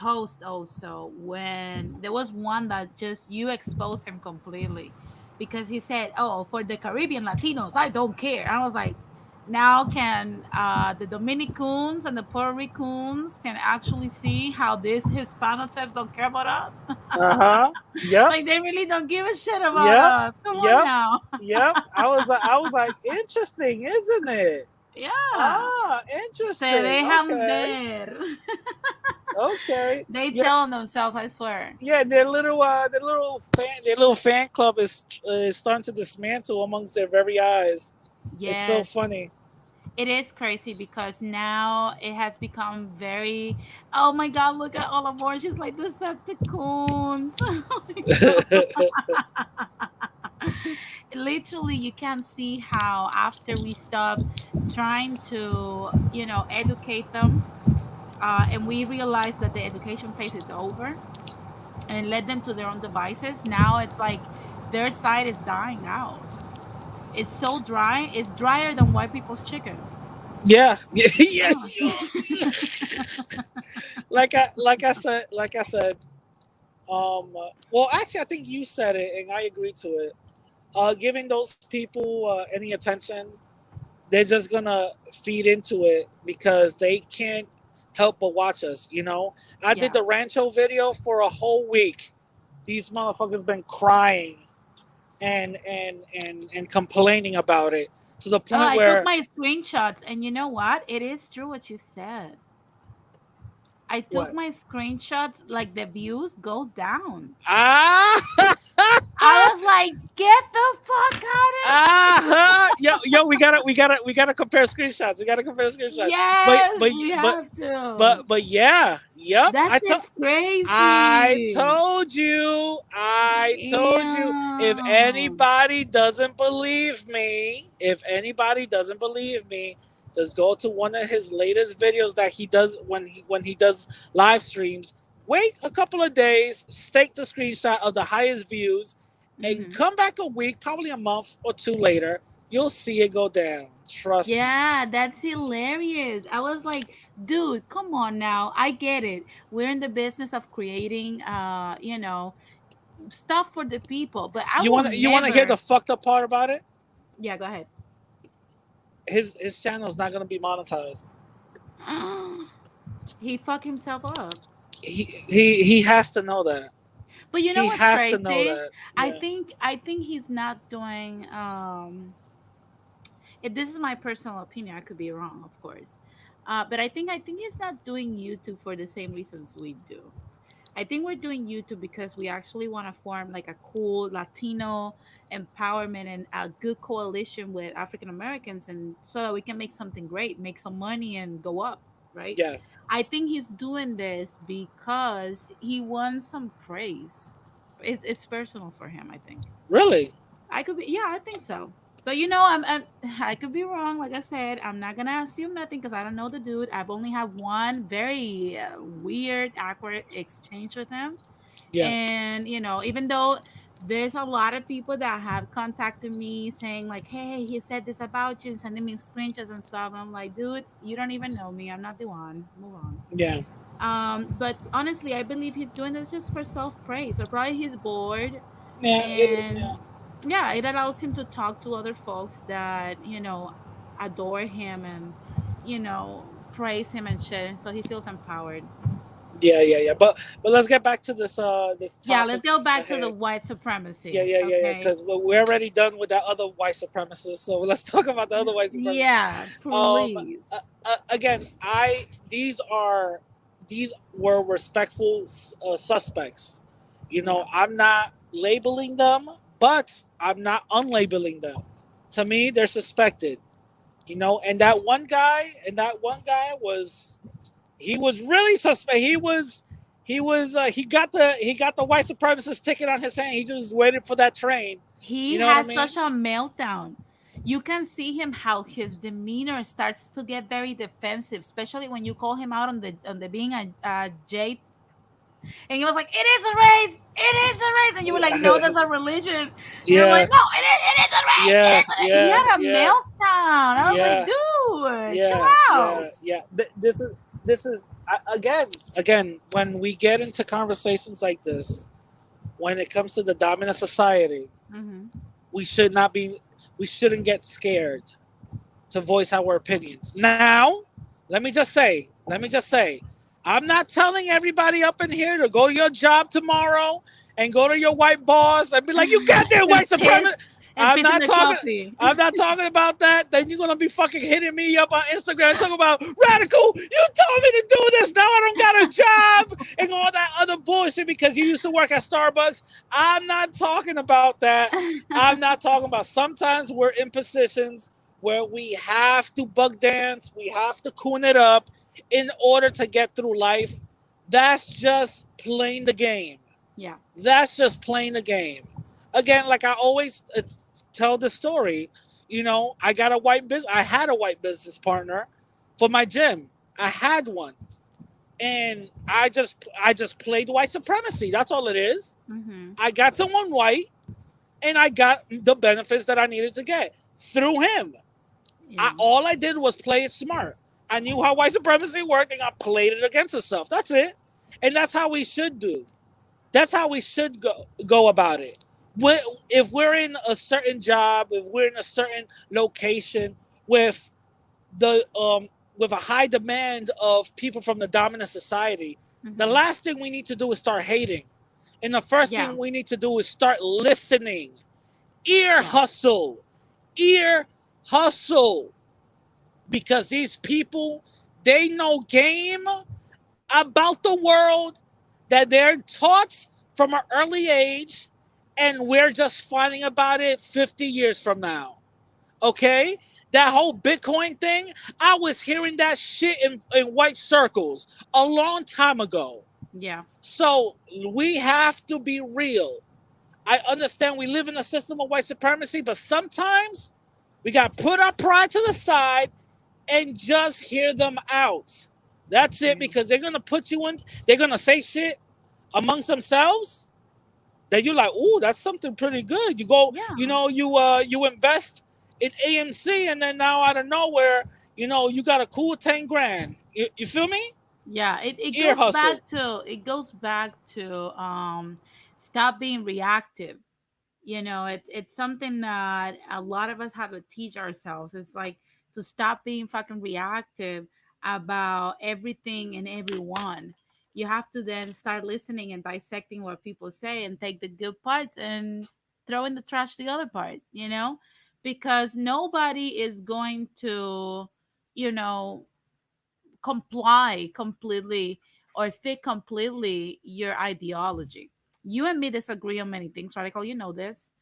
post also, when there was one that just you exposed him completely, because he said, "Oh, for the Caribbean Latinos, I don't care." I was like, now can the Dominicans and the Puerto Ricans can actually see how these Hispanotypes don't care about us? Uh huh. Yep. Like they really don't give a shit about Yep. us. Come on Yep. now. Yep. I was like, interesting, isn't it? Yeah. Ah, Se interesting. dejan Okay. ver. Okay. They Yeah. tell on themselves, I swear. Yeah, their little fan club is starting to dismantle amongst their very eyes. It's so Yes, funny. it is crazy because now it has become very, oh my God, look at all of ours. She's like Decepticons. Oh my God. Literally, you can see how after we stop trying to, educate them, and we realize that the education phase is over and led them to their own devices, now it's like their side is dying out. It's so dry. It's drier than white people's chicken. Yeah, yeah. Yeah. Like I said. Well, actually, I think you said it, and I agree to it. Giving those people any attention, they're just gonna feed into it because they can't help but watch us. I did Yeah. the Rancho video for a whole week. These motherfuckers been crying and complaining about it to the Oh, point I took where my screenshots, and you know what? It is true what you said. I took what my screenshots, like the views go down. ah I was like, get the fuck out of yo, we gotta compare screenshots. We gotta compare screenshots. But Yes, but we but have to. but yeah, yep. That shit's crazy. I told you. Damn. If anybody doesn't believe me, just go to one of his latest videos that he does when he does live streams. Wait a couple of days, take the screenshot of the highest views, and Hmm. come back a week, probably a month or two later. You'll see it go down. Trust me. Yeah, that's hilarious. I was like, dude, come on now. I get it. We're in the business of creating stuff for the people, but I You will want you want to hear never. the fucked up part about it? Yeah, go ahead. His channel is not gonna be monetized. He fucked himself up. He has to know that. But you know He what's has to know crazy? that. I Yeah. think I think he's not doing this is my personal opinion. I could be wrong, of course. But I think he's not doing YouTube for the same reasons we do. I think we're doing YouTube because we actually want to form like a cool Latino empowerment and a good coalition with African Americans, and so that we can make something great, make some money, and go up, right? Yeah. I think he's doing this because he wants some praise. It's personal for him, I think. Really? I could be, yeah, I think so. But I could be wrong. Like I said, I'm not gonna assume nothing because I don't know the dude. I've only had one very weird, awkward exchange with him, Yeah. and even though There's a lot of people that have contacted me saying like, "Hey, he said this about you," and sending me screenshots and stuff. And I'm like, "Dude, you don't even know me. I'm not the one. Move on." Yeah. But honestly, I believe he's doing this just for self praise, or probably he's bored, Yeah. and Yeah. yeah, it allows him to talk to other folks that adore him and praise him and shit. So he feels empowered. Yeah. But let's get back to this Yeah, let's topic go back to the ahead. white Yeah, supremacy. yeah, yeah, yeah. Okay. Because we're already done with that other white supremacist. So let's talk about the other white supremacists. Yeah, Um, please. again, I these were respectful suspects. Yeah. I'm not labeling them, but I'm not unlabeling them. To me, they're suspected. And that one guy was he was really suspect. He got the white supremacist ticket on his hand. He just waited for that train. You He know what I has mean? such a meltdown. You can see him how his demeanor starts to get very defensive, especially when you call him out on the being a J, and he was like, "It is a race, it is a race," and you were like, "No, that's a religion," and you're like, Yeah, "No, it is a race, it yeah, is a race." He yeah, had a yeah, meltdown. I was like, yeah, "Dude, chill yeah, out." yeah, yeah. This is again when we get into conversations like this, when it comes to the dominant society, Hmm. we should not be we shouldn't get scared to voice our opinions. Now, let me just say, I'm not telling everybody up in here to go to your job tomorrow and go to your white boss and be like, you goddamn and white piss supremacist. and I'm piss in not their talking. coffee. I'm not talking about that. Then you're gonna be fucking hitting me up on Instagram and talking about radical. You told me to do this. Now I don't got a job and all that other bullshit because you used to work at Starbucks. I'm not talking about that. I'm not talking about. Sometimes we're in positions where we have to bug dance, we have to coon it up in order to get through life. That's just playing the game. Yeah. That's just playing the game. Again, like I always tell the story, I had a white business partner for my gym. I had one. And I just played white supremacy. That's all it is. Hmm. I got someone white and I got the benefits that I needed to get through him. Yeah. All I did was play it smart. I knew how white supremacy worked, and I played it against itself. That's it, and that's how we should do. That's how we should go about it. If we're in a certain job, if we're in a certain location with the with a high demand of people from the dominant society, the Hmm. last thing we need to do is start hating, and the first Yeah. thing we need to do is start listening. Ear Yeah. hustle, ear hustle because these people, they know game about the world that they're taught from an early age, and we're just finding about it 50 years from now. Okay? That whole Bitcoin thing, I was hearing that shit in white circles a long time ago. Yeah. So we have to be real. I understand we live in a system of white supremacy, but sometimes we got to put our pride to the side and just hear them out. That's it, Yeah. because they're gonna put you in. They're gonna say shit amongst themselves that you're like, ooh, that's something pretty good. You go, Yeah. you invest in AMC, and then now out of nowhere, you got a cool 10 grand. You feel me? Yeah, it Ear goes hustle. back to stop being reactive. It's something that a lot of us have to teach ourselves. It's like to stop being fucking reactive about everything and everyone. You have to then start listening and dissecting what people say and take the good parts and throw in the trash the other part, because nobody is going to, you know comply completely or fit completely your ideology. You and me disagree on many things, Radical. You know this.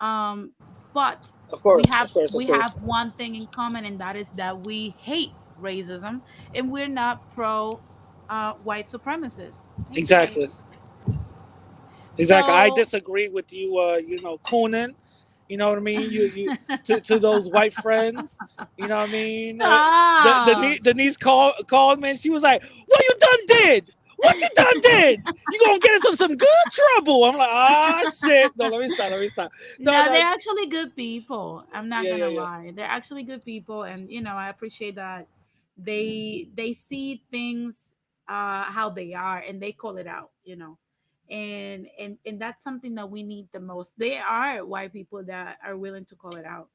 Um, but Of we course, have of course, of we have course. one thing in common, and that is that we hate racism, and we're not pro white supremacists. Okay, Exactly, exactly. I so disagree with you. Coonan. You know what I mean? You to those white friends. You know what I mean? The stop. niece called me, and she was like, "What you done did? What you done did? You gonna get us some good trouble. I'm like, ah, shit. No, let me stop. No, No, no, they're actually good people. I'm not yeah, gonna yeah, yeah. lie. They're actually good people, and I appreciate that they see things how they are and they call it out, and that's something that we need the most. They are white people that are willing to call it out,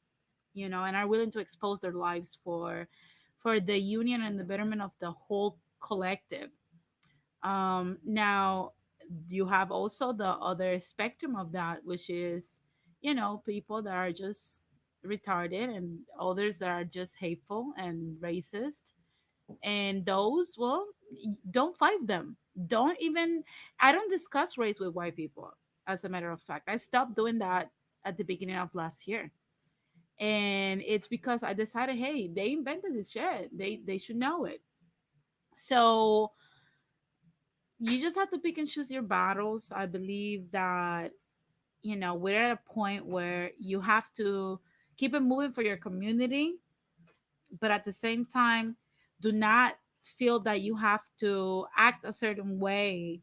and are willing to expose their lives for the union and the betterment of the whole collective. Now you have also the other spectrum of that, which is, people that are just retarded and others that are just hateful and racist. And those, well, don't fight them. Don't even, I don't discuss race with white people. As a matter of fact, I stopped doing that at the beginning of last year. And it's because I decided, hey, they invented this shit. They should know it. So you just have to pick and choose your battles. I believe that, we're at a point where you have to keep it moving for your community, but at the same time, do not feel that you have to act a certain way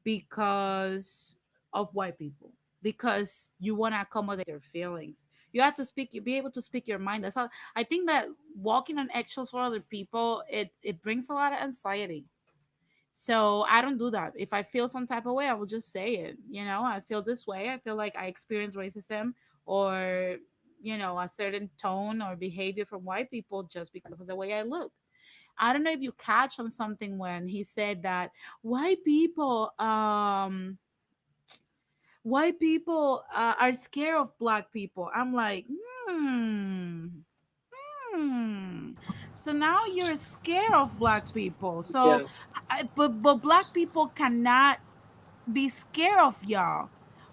because of white people, because you want to accommodate their feelings. You have to be able to speak your mind. That's how I think that walking on eggshells for other people, it brings a lot of anxiety. So I don't do that. If I feel some type of way, I will just say it. I feel this way. I feel like I experience racism or, a certain tone or behavior from white people just because of the way I look. I don't know if you catch on something when he said that white people, white people are scared of black people. I'm like, hmm. Hmm. So now you're scared of black people. So, Yeah, but black people cannot be scared of y'all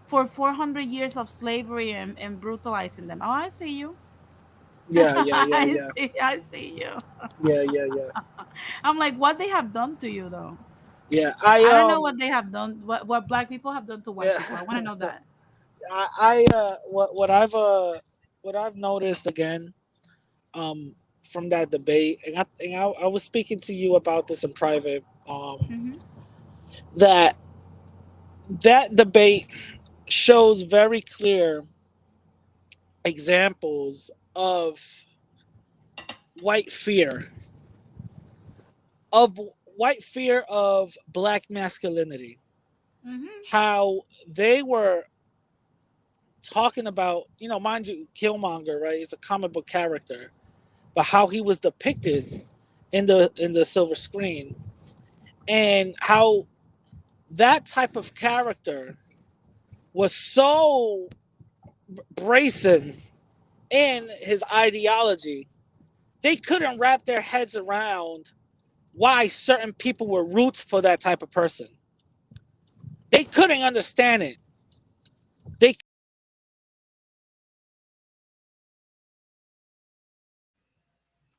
for 400 years of slavery and brutalizing them. Oh, I see you. yeah, yeah, yeah, I yeah, see. I see you. yeah, yeah, yeah, I'm like, what they have done to you, though. yeah. I don't know what they have done. What black people have done to white Yeah, people. I want to know that. what I've noticed again, um, from that debate, I was speaking to you about this in private, Hmm. that debate shows very clear examples of white fear, of white fear of black masculinity. Hmm. How they were talking about, mind you, Killmonger, right? It's a comic book character, but how he was depicted in the silver screen, and how that type of character was so brazen in his ideology, they couldn't wrap their heads around why certain people were roots for that type of person. They couldn't understand it. They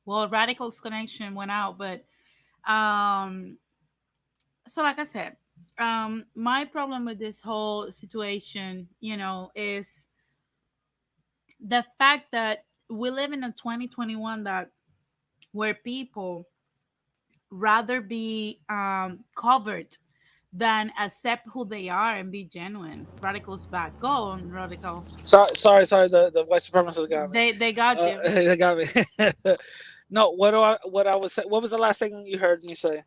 Well, Radical's connection went out, but um, so like I said, my problem with this whole situation, is the fact that we live in a 2021 that where people rather be covered than accept who they are and be genuine. Radical's back. Go on, Radical. sorry. The white supremacists got me. They got you. They got me. No, what I was say? What was the last thing you heard me say?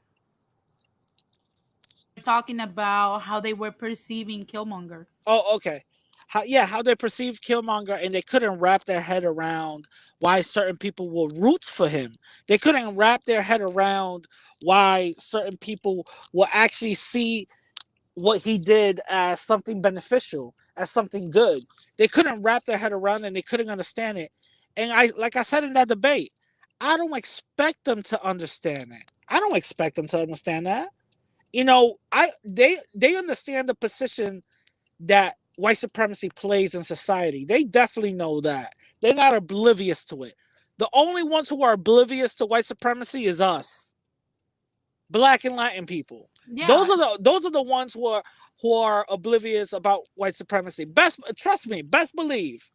Talking about how they were perceiving Killmonger. Oh, okay. How they perceived Killmonger, and they couldn't wrap their head around why certain people were roots for him. They couldn't wrap their head around why certain people will actually see what he did as something beneficial, as something good. They couldn't wrap their head around, and they couldn't understand it. And like I said in that debate, I don't expect them to understand it. I don't expect them to understand that. They understand the position that white supremacy plays in society. They definitely know that. They're not oblivious to it. The only ones who are oblivious to white supremacy is us, black and Latin people. Yeah. Those are the ones who are oblivious about white supremacy. Trust me, best believe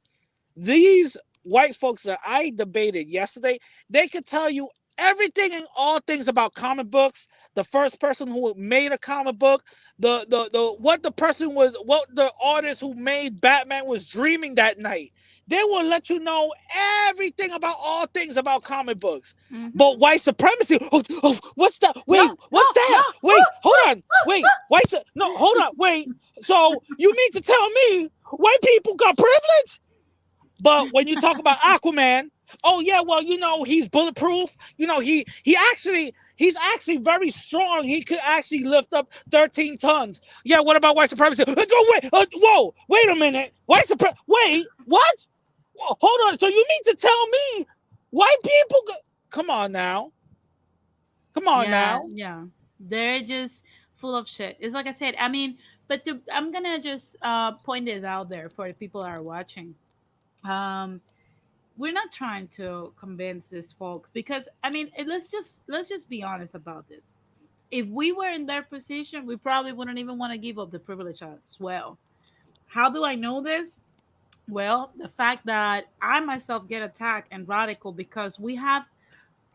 these white folks that I debated yesterday, they could tell you everything and all things about comic books, the first person who made a comic book, the what the person was, what the artist who made Batman was dreaming that night. They will let you know everything about all things about comic books. But white supremacy, what's that? Wait, No, no, what's no. that? Wait, hold on. Wait, no, hold on. Wait. So you mean to tell me white people got privilege? But when you talk about Aquaman, oh yeah, well, he's bulletproof. He's actually very strong. He could actually lift up 13 tons. Yeah, what about white supremacy? Wait a minute. White supremacy. Wait, what? Hold on. So you mean to tell me white people come on now. Come on Yeah, now. yeah. They're just full of shit. It's like I said. I mean, I'm gonna just point this out there for the people that are watching. Um, we're not trying to convince these folks because I mean, let's just be honest about this. If we were in their position, we probably wouldn't even want to give up the privilege as well. How do I know this? Well, the fact that I myself get attacked and radical because we have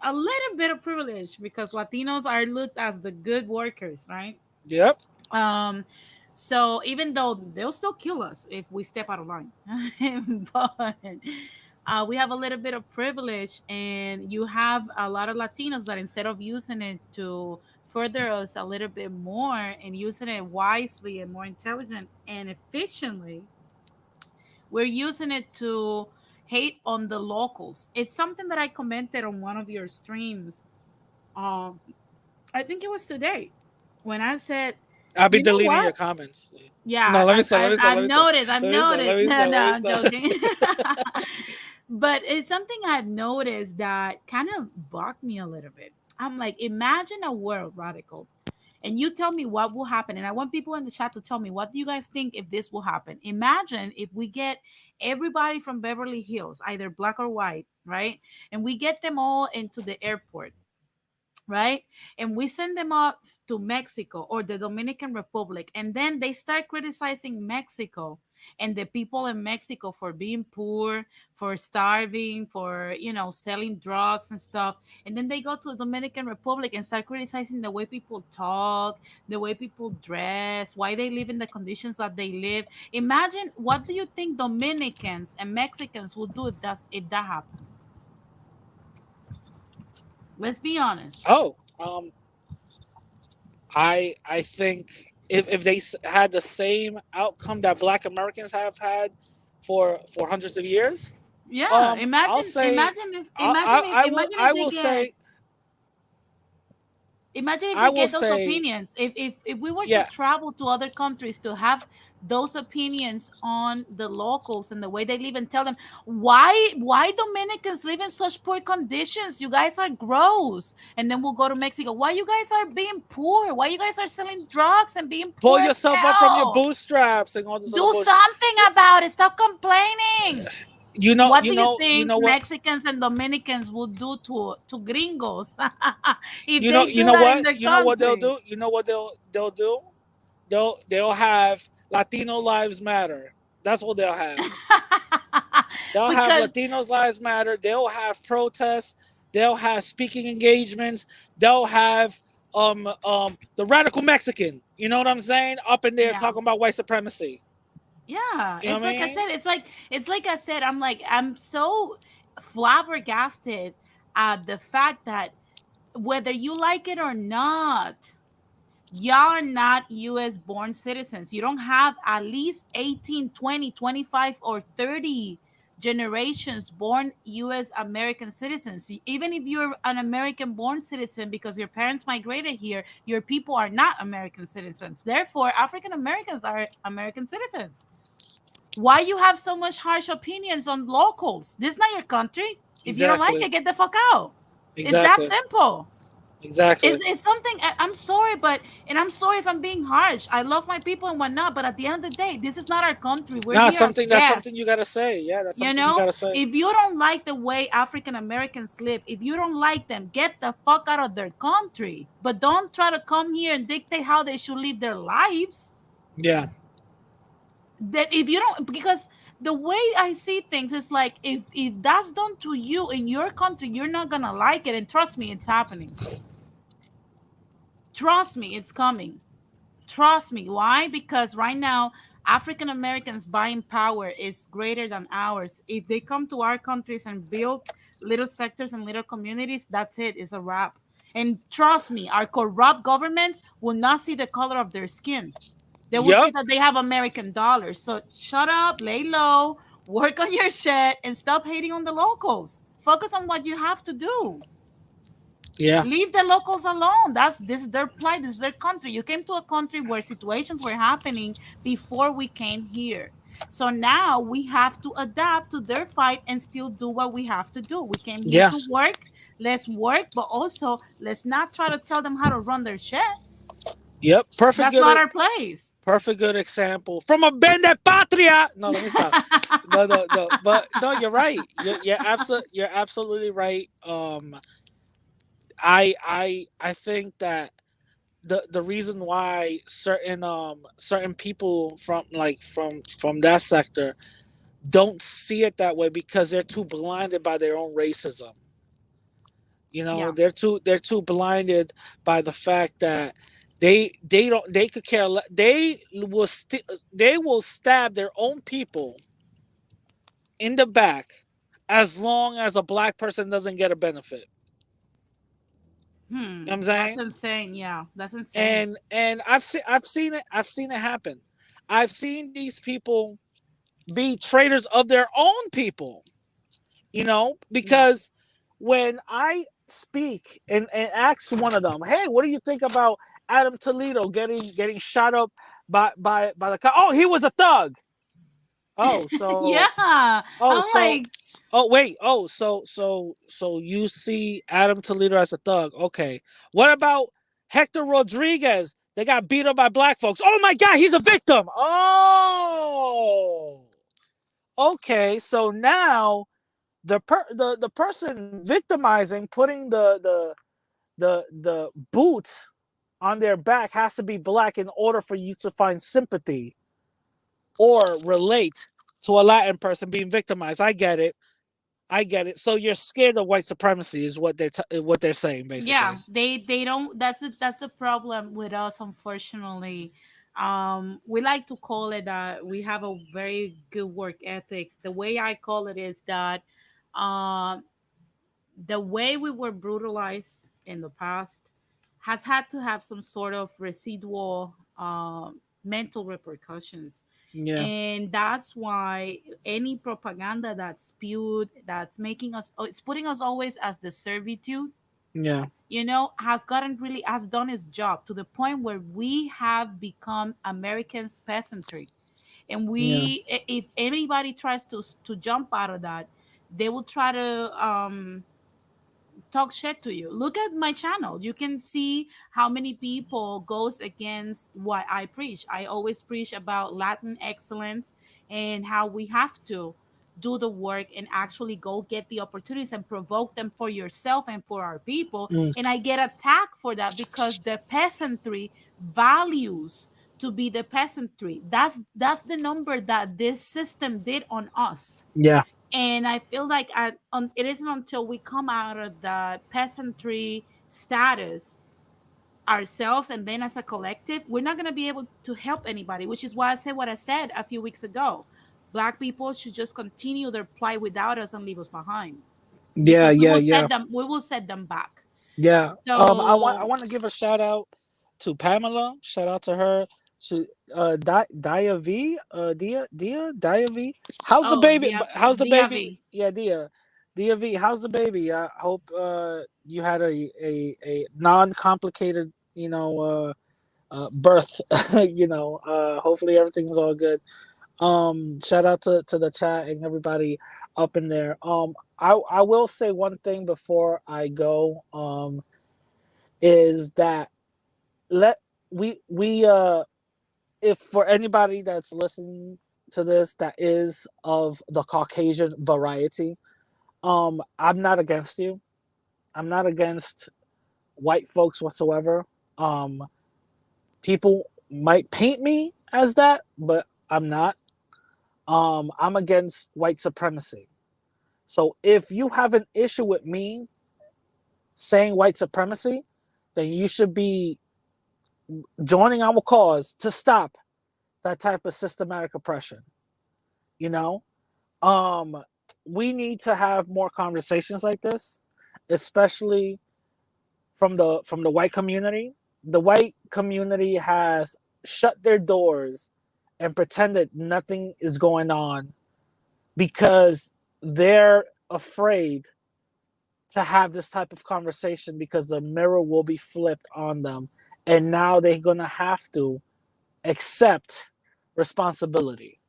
a little bit of privilege because Latinos are looked as the good workers, right? Yep. Um, so even though they'll still kill us if we step out of line, but we have a little bit of privilege, and you have a lot of Latinos that instead of using it to further us a little bit more and using it wisely and more intelligent and efficiently, we're using it to hate on the locals. It's something that I commented on one of your streams. Um, I think it was today when I said, I'll be you know deleting your what? comments. Yeah, No, let me stop. Let me stop. I've Let me stop. noticed. I've Let me stop. Let noticed. me No, stop. no, Let me I'm stop. joking. But it's something I've noticed that kind of bugged me a little bit. I'm like, imagine a world radical, and you tell me what will happen. And I want people in the chat to tell me, what do you guys think if this will happen? Imagine if we get everybody from Beverly Hills, either black or white, right? And we get them all into the airport, right? And we send them up to Mexico or the Dominican Republic, and then they start criticizing Mexico and the people in Mexico for being poor, for starving, for selling drugs and stuff. And then they go to the Dominican Republic and start criticizing the way people talk, the way people dress, why they live in the conditions that they live. Imagine, what do you think Dominicans and Mexicans will do if that happens? Let's be honest. Oh, I think if they had the same outcome that Black Americans have had for hundreds of years, Yeah, I'll imagine, say imagine if I they will get, say imagine if I they will get those say opinions. If we were to yeah. travel to other countries to have those opinions on the locals and the way they live, and tell them why Dominicans live in such poor conditions. You guys are gross. And then we'll go to Mexico. Why you guys are being poor? Why you guys are selling drugs and being Pull poor as yourself up from your hell? bootstraps and all this other Do bullshit. something about it. Stop complaining. You know, What you do you know, you think know what, Mexicans and Dominicans would do to gringos if you know, they you do know that in what, their you know what they'll country? do. You know what they'll do. They'll have Latino Lives Matter. That's what they'll have. They'll have Because Latinos Lives Matter. They'll have protests. They'll have speaking engagements. They'll have the radical Mexican. You know what I'm saying? Up in there yeah, talking about white supremacy. yeah, You know it's what I like I mean? said. It's like I said. I'm so flabbergasted at the fact that whether you like it or not, y'all are not US born citizens. You don't have at least 18, 20, 25, or 30 generations born US American citizens. Even if you're an American born citizen because your parents migrated here, your people are not American citizens. Therefore, African Americans are American citizens. Why you have so much harsh opinions on locals? This is not your country. If you don't like Exactly. it, get the fuck out. It's that Exactly. simple. Exactly. It's something. I'm sorry, and I'm sorry if I'm being harsh. I love my people and whatnot, but at the end of the day, this is not our country. We're Nah, here as something that's something you guests. gotta say. Yeah, that's You something you know, gotta say. if you don't like the way African Americans live, if you don't like them, get the fuck out of their country. But don't try to come here and dictate how they should live their lives. Yeah. That if you don't, because the way I see things is like, if that's done to you in your country, you're not gonna like it. And trust me, it's happening. Trust me, it's coming. Trust me. Why? Because right now, African Americans' buying power is greater than ours. If they come to our countries and build little sectors and little communities, that's it. It's a wrap. And trust me, our corrupt governments will not see the color of their skin. They will see Yep. that they have American dollars. So shut up, lay low, work on your shit, and stop hating on the locals. Focus on what you have to do. Yeah. Leave the locals alone. This is their plight. This is their country. You came to a country where situations were happening before we came here. So now we have to adapt to their fight and still do what we have to do. We came here to Yes. work. Let's work, but also let's not try to tell them how to run their shit. Yep. That's not our place. Perfect good example from a bende patria. No, let me stop. No, no, no. But no, you're right. You're absolutely right. I think that the reason why certain people from that sector don't see it that way because they're too blinded by their own racism. You know, Yeah. they're too blinded by the fact that they could care they will stab their own people in the back as long as a black person doesn't get a benefit. You know what I'm That's saying? insane. Yeah, that's insane. And I've seen it happen. I've seen these people be traitors of their own people, Yeah. because when I speak and ask one of them, hey, what do you think about Adam Toledo getting shot up by the cop? Oh, he was a thug. Oh, so Yeah. oh I'm so like, oh wait, so you see Adam Toledo as a thug. Okay. What about Hector Rodriguez? They got beat up by black folks. Oh my god, he's a victim. Oh. Okay, so now the person victimizing, putting the boot on their back, has to be black in order for you to find sympathy or relate to a Latin person being victimized. I get it. I get it. So you're scared of white supremacy, is what they're saying yeah, basically. they don't. That's the problem with us, unfortunately. We like to call it that we have a very good work ethic. The way I call it is that, um, the way we were brutalized in the past has had to have some sort of residual mental repercussions. Yeah, And that's why any propaganda that's spewed, that's making us, it's putting us always as the servitude, yeah, has done its job to the point where we have become Americans peasantry. And yeah. if anybody tries to jump out of that, they will try to talk shit to you. Look at my channel. You can see how many people goes against what I preach. I always preach about Latin excellence and how we have to do the work and actually go get the opportunities and provoke them for yourself and for our people. Mm, And I get attacked for that because the peasantry values to be the peasantry. That's the number that this system did on us. yeah, And I feel like it isn't until we come out of the peasantry status ourselves and then as a collective, we're not going to be able to help anybody, which is why I said what I said a few weeks ago. Black people should just continue their plight without us and leave us behind, yeah, because yeah, yeah. we will set them back. Yeah. I want So to give a shout out to Pamela. Shout out to her. She Dia V. Dia V. How's the oh, baby? How's the baby? DIV. Yeah, Dia V. How's the baby? I hope you had a non-complicated, birth. Hopefully everything's all good. Shout out to the chat and everybody up in there. I will say one thing before I go. Is that let we if for anybody that's listening to this that is of the Caucasian variety, I'm not against you. I'm not against white folks whatsoever. People might paint me as that, but I'm not. I'm against white supremacy. So if you have an issue with me saying white supremacy, then you should be joining our cause to stop that type of systematic oppression. You know, um, we need to have more conversations like this, especially from the white community. The white community has shut their doors and pretended nothing is going on because they're afraid to have this type of conversation because the mirror will be flipped on them, and now they're gonna have to accept responsibility.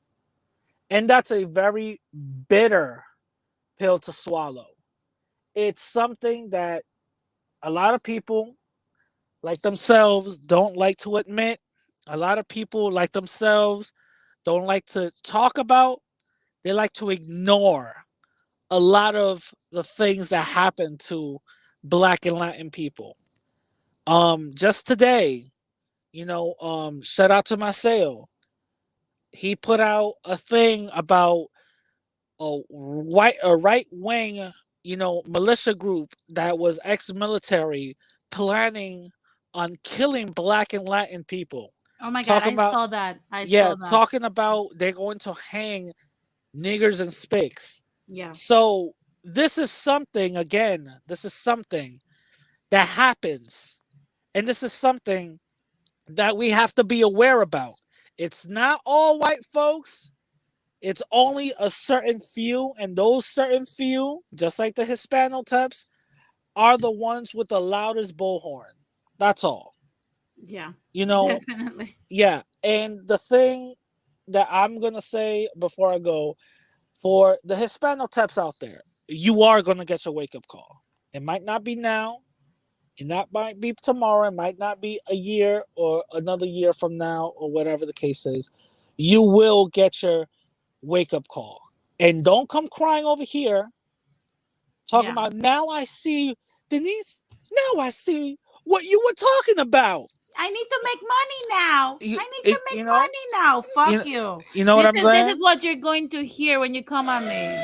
And that's a very bitter pill to swallow. It's something that a lot of people like themselves don't like to admit. A lot of people like themselves don't like to talk about. They like to ignore a lot of the things that happen to Black and Latin people. Just today, shout out to Marcel. He put out a thing about a right wing, militia group that was ex-military planning on killing Black and Latin people. Oh my God, Talking I about saw that. I Yeah, saw that. talking about they're going to hang niggers and spics. Yeah. So this is something again. This is something that happens, and this is something that we have to be aware about. It's not all white folks. It's only a certain few, and those certain few, just like the Hispanotypes, are the ones with the loudest bullhorn. That's all. Yeah. You know, Definitely. yeah. And the thing that I'm gonna say before I go, for the Hispanotypes out there, you are gonna get your wake up call. It might not be now, and that might be tomorrow, it might not be a year or another year from now, or whatever the case is. You will get your wake up call. And don't come crying over here talking Yeah. about now I see, Denise, now I see what you were talking about. I need to make money now. You, I need to make you know, money now. you, Fuck you. you know what I'm This saying? is what you're going to hear when you come at me.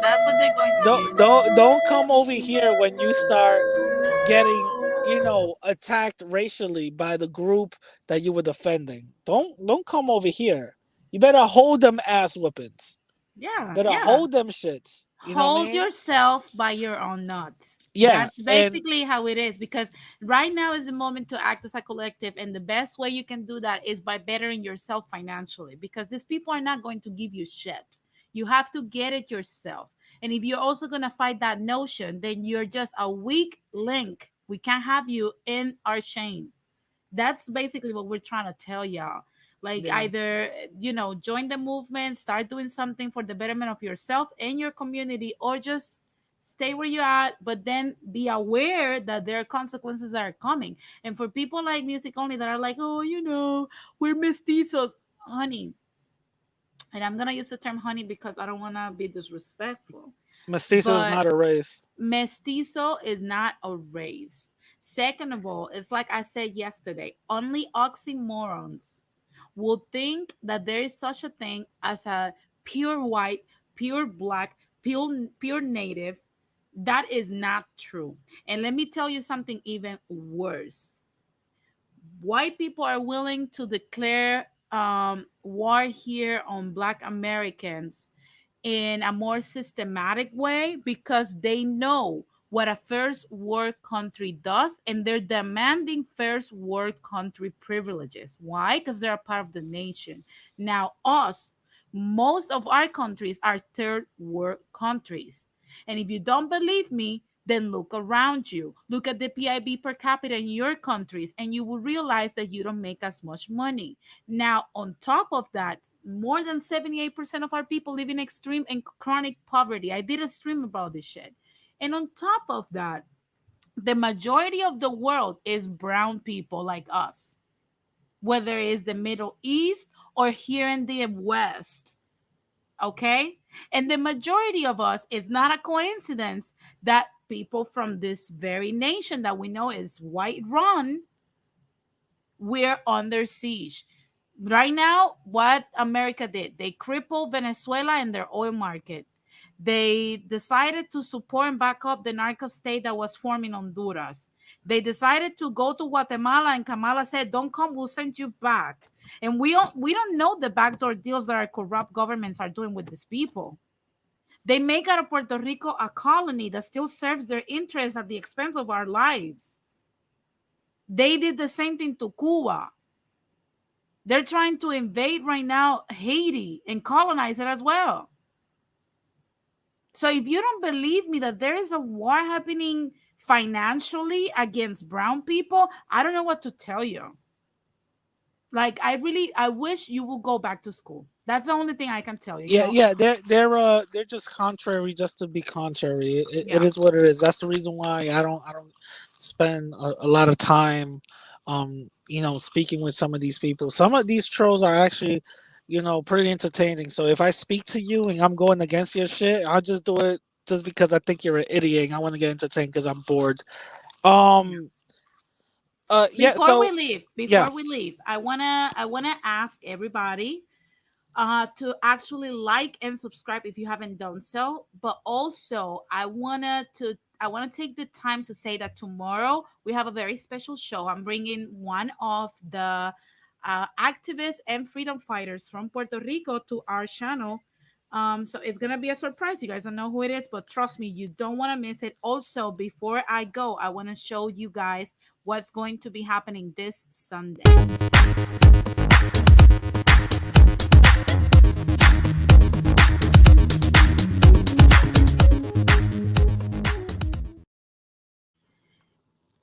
That's what they're going to don't hear. don't come over here when you start getting attacked racially by the group that you were defending. Don't come over here. You better hold them ass whoopings. Yeah, Better yeah. hold them shits. You know what I Hold mean? yourself by your own nuts. Yeah, That's and basically how it is, because right now is the moment to act as a collective, and the best way you can do that is by bettering yourself financially, because these people are not going to give you shit. You have to get it yourself. And if you're also going to fight that notion, then you're just a weak link. We can't have you in our chain. That's basically what we're trying to tell y'all. Like, yeah. either, join the movement, start doing something for the betterment of yourself and your community, or just stay where you're at, but then be aware that there are consequences that are coming. And for people like Music Only that are like, oh, we're mestizos, honey. And I'm gonna use the term honey because I don't want to be disrespectful, Mestizo is but not a race. mestizo is not a race. Second of all, it's like I said yesterday, only oxymorons will think that there is such a thing as a pure white, pure black, pure native. That is not true. And let me tell you something even worse. White people are willing to declare war here on black Americans in a more systematic way because they know what a first world country does, and they're demanding first world country privileges. Why? Because they're a part of the nation. Now, most of our countries are third world countries. And if you don't believe me, then look around you. Look at the PIB per capita in your countries, and you will realize that you don't make as much money. Now, on top of that, more than 78% of our people live in extreme and chronic poverty. I did a stream about this shit. And on top of that, the majority of the world is brown people like us, whether it's the Middle East or here in the West. Okay? And the majority of us, is not a coincidence that people from this very nation that we know is white run, we're under siege. Right now, what America did, they crippled Venezuela and their oil market. They decided to support and back up the narco state that was forming Honduras. They decided to go to Guatemala, and Kamala said, "Don't come, we'll send you back." And we don't know the backdoor deals that our corrupt governments are doing with these people. They make out of Puerto Rico a colony that still serves their interests at the expense of our lives. They did the same thing to Cuba. They're trying to invade right now Haiti and colonize it as well. So if you don't believe me that there is a war happening financially against brown people, I don't know what to tell you. Like, I wish you would go back to school. That's the only thing I can tell you. Yeah, yeah, they're just contrary just to be contrary. It Yeah. is what it is. That's the reason why I don't spend a lot of time, speaking with some of these people. Some of these trolls are actually, pretty entertaining. So if I speak to you and I'm going against your shit, I'll just do it just because I think you're an idiot and I want to get entertained because I'm bored. Um. Yeah. Before So we leave, yeah. I wanna ask everybody to actually like and subscribe if you haven't done so. But also, I wanna take the time to say that tomorrow we have a very special show. I'm bringing one of the activists and freedom fighters from Puerto Rico to our channel. So it's gonna be a surprise. You guys don't know who it is, but trust me, you don't want to miss it. Also, before I go, I want to show you guys what's going to be happening this Sunday.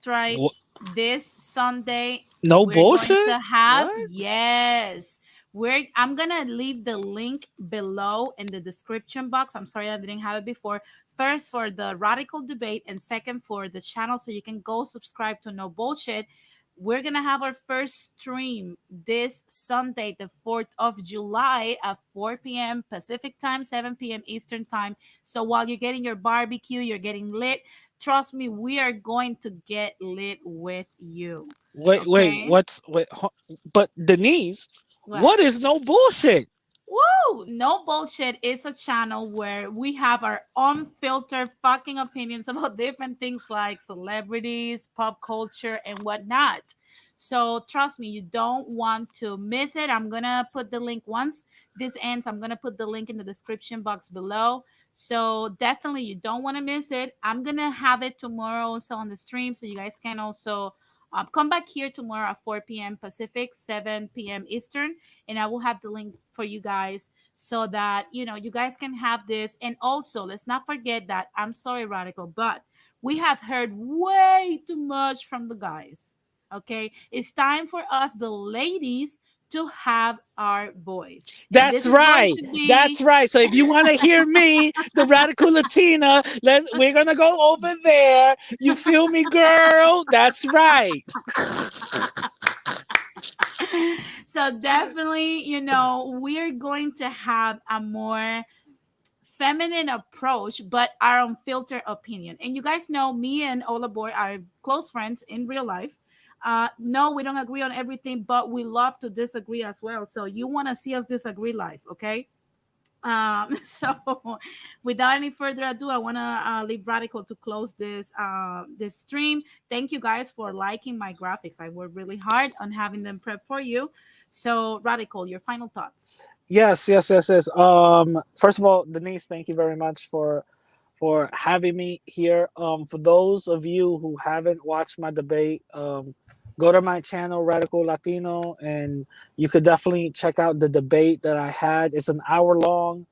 Right, this Sunday No we're going bullshit. to have, What? yes, I'm gonna leave the link below in the description box. I'm sorry I didn't have it before. First for the radical debate, and second for the channel, so you can go subscribe to No Bullshit. We're gonna have our first stream this Sunday, the 4th of July at 4 p.m. Pacific time, 7 p.m. Eastern time. So while you're getting your barbecue, you're getting lit, trust me, we are going to get lit with you. Wait, Okay? but Denise, What? what is no bullshit? Woo! No Bullshit is a channel where we have our unfiltered fucking opinions about different things like celebrities, pop culture, and whatnot. So trust me, you don't want to miss it. I'm gonna put the link once this ends. I'm gonna put the link in the description box below. So definitely, you don't want to miss it. I'm gonna have it tomorrow also on the stream, so you guys can also come back here tomorrow at 4 p.m. Pacific, 7 p.m. Eastern, and I will have the link for you guys so that you guys can have this. And also, let's not forget that, I'm sorry, Radical, but we have heard way too much from the guys. Okay, it's time for us, the ladies, to have our voice, and this That's is going right. to That's be right. So if you want to hear me, the radical Latina, we're gonna go over there. You feel me, girl? That's right. so definitely, we're going to have a more feminine approach, but our unfiltered opinion. And you guys know me and Ola Boy are close friends in real life. No, we don't agree on everything, but we love to disagree as well. So you want to see us disagree live, okay? So without any further ado, I want to leave Radical to close this stream. Thank you guys for liking my graphics. I worked really hard on having them prep for you. So Radical, your final thoughts. Yes, yes, yes, yes. First of all, Denise, thank you very much for having me here. For those of you who haven't watched my debate, go to my channel, Radical Latino, and you could definitely check out the debate that I had. It's an hour long.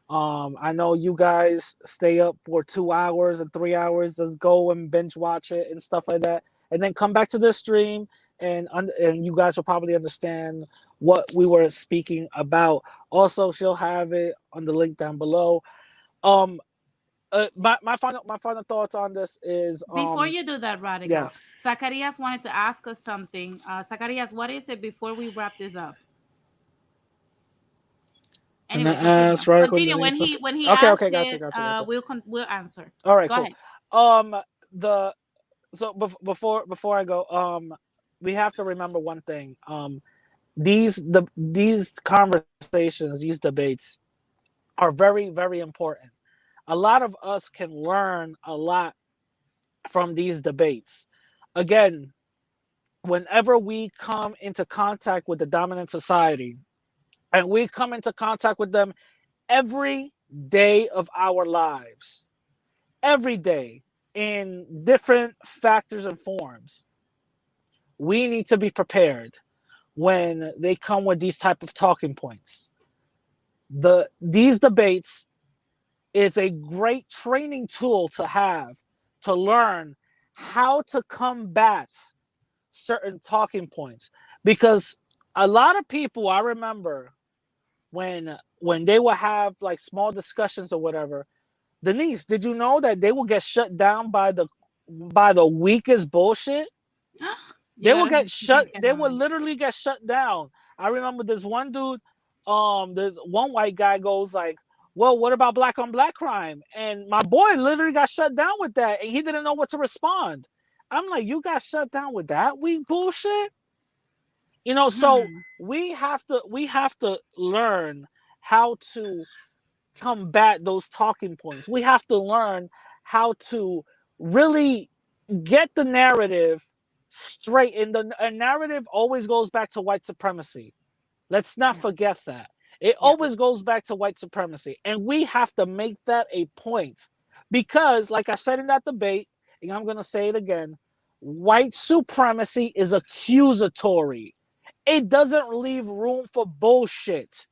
I know you guys stay up for 2 hours and 3 hours. Just go and binge watch it and stuff like that, and then come back to the stream, and you guys will probably understand what we were speaking about. Also, she'll have it on the link down below. Um, my final thoughts on this is Before you do that, yeah. Radical, Zacharias wanted to ask us something. Zacharias, what is it before we wrap this up? And I Anyway, continue. asked Radical Continue. When Denise. he Okay, asks okay, gotcha, it, gotcha, gotcha. we'll answer. All right, Go cool. ahead. Um, the before I go, we have to remember one thing. These conversations, these debates, are very very important. A lot of us can learn a lot from these debates. Again, whenever we come into contact with the dominant society, and we come into contact with them every day of our lives, every day, in different factors and forms, we need to be prepared when they come with these type of talking points. These debates is a great training tool to have, to learn how to combat certain talking points, because a lot of people, I remember, when they will have like small discussions or whatever. Denise, did you know that they will get shut down by the weakest bullshit? You They will gotta get be shut. They will careful. literally get shut down. I remember this one dude. There's one white guy goes like, "Well, what about black on black crime?" And my boy literally got shut down with that, and he didn't know what to respond. I'm like, "You got shut down with that weak bullshit?" So Hmm. we have to learn how to combat those talking points. We have to learn how to really get the narrative straight. And the narrative always goes back to white supremacy. Let's not Yeah. forget that. It Yeah. always goes back to white supremacy. And we have to make that a point. Because, like I said in that debate, and I'm going to say it again, white supremacy is accusatory. It doesn't leave room for bullshit.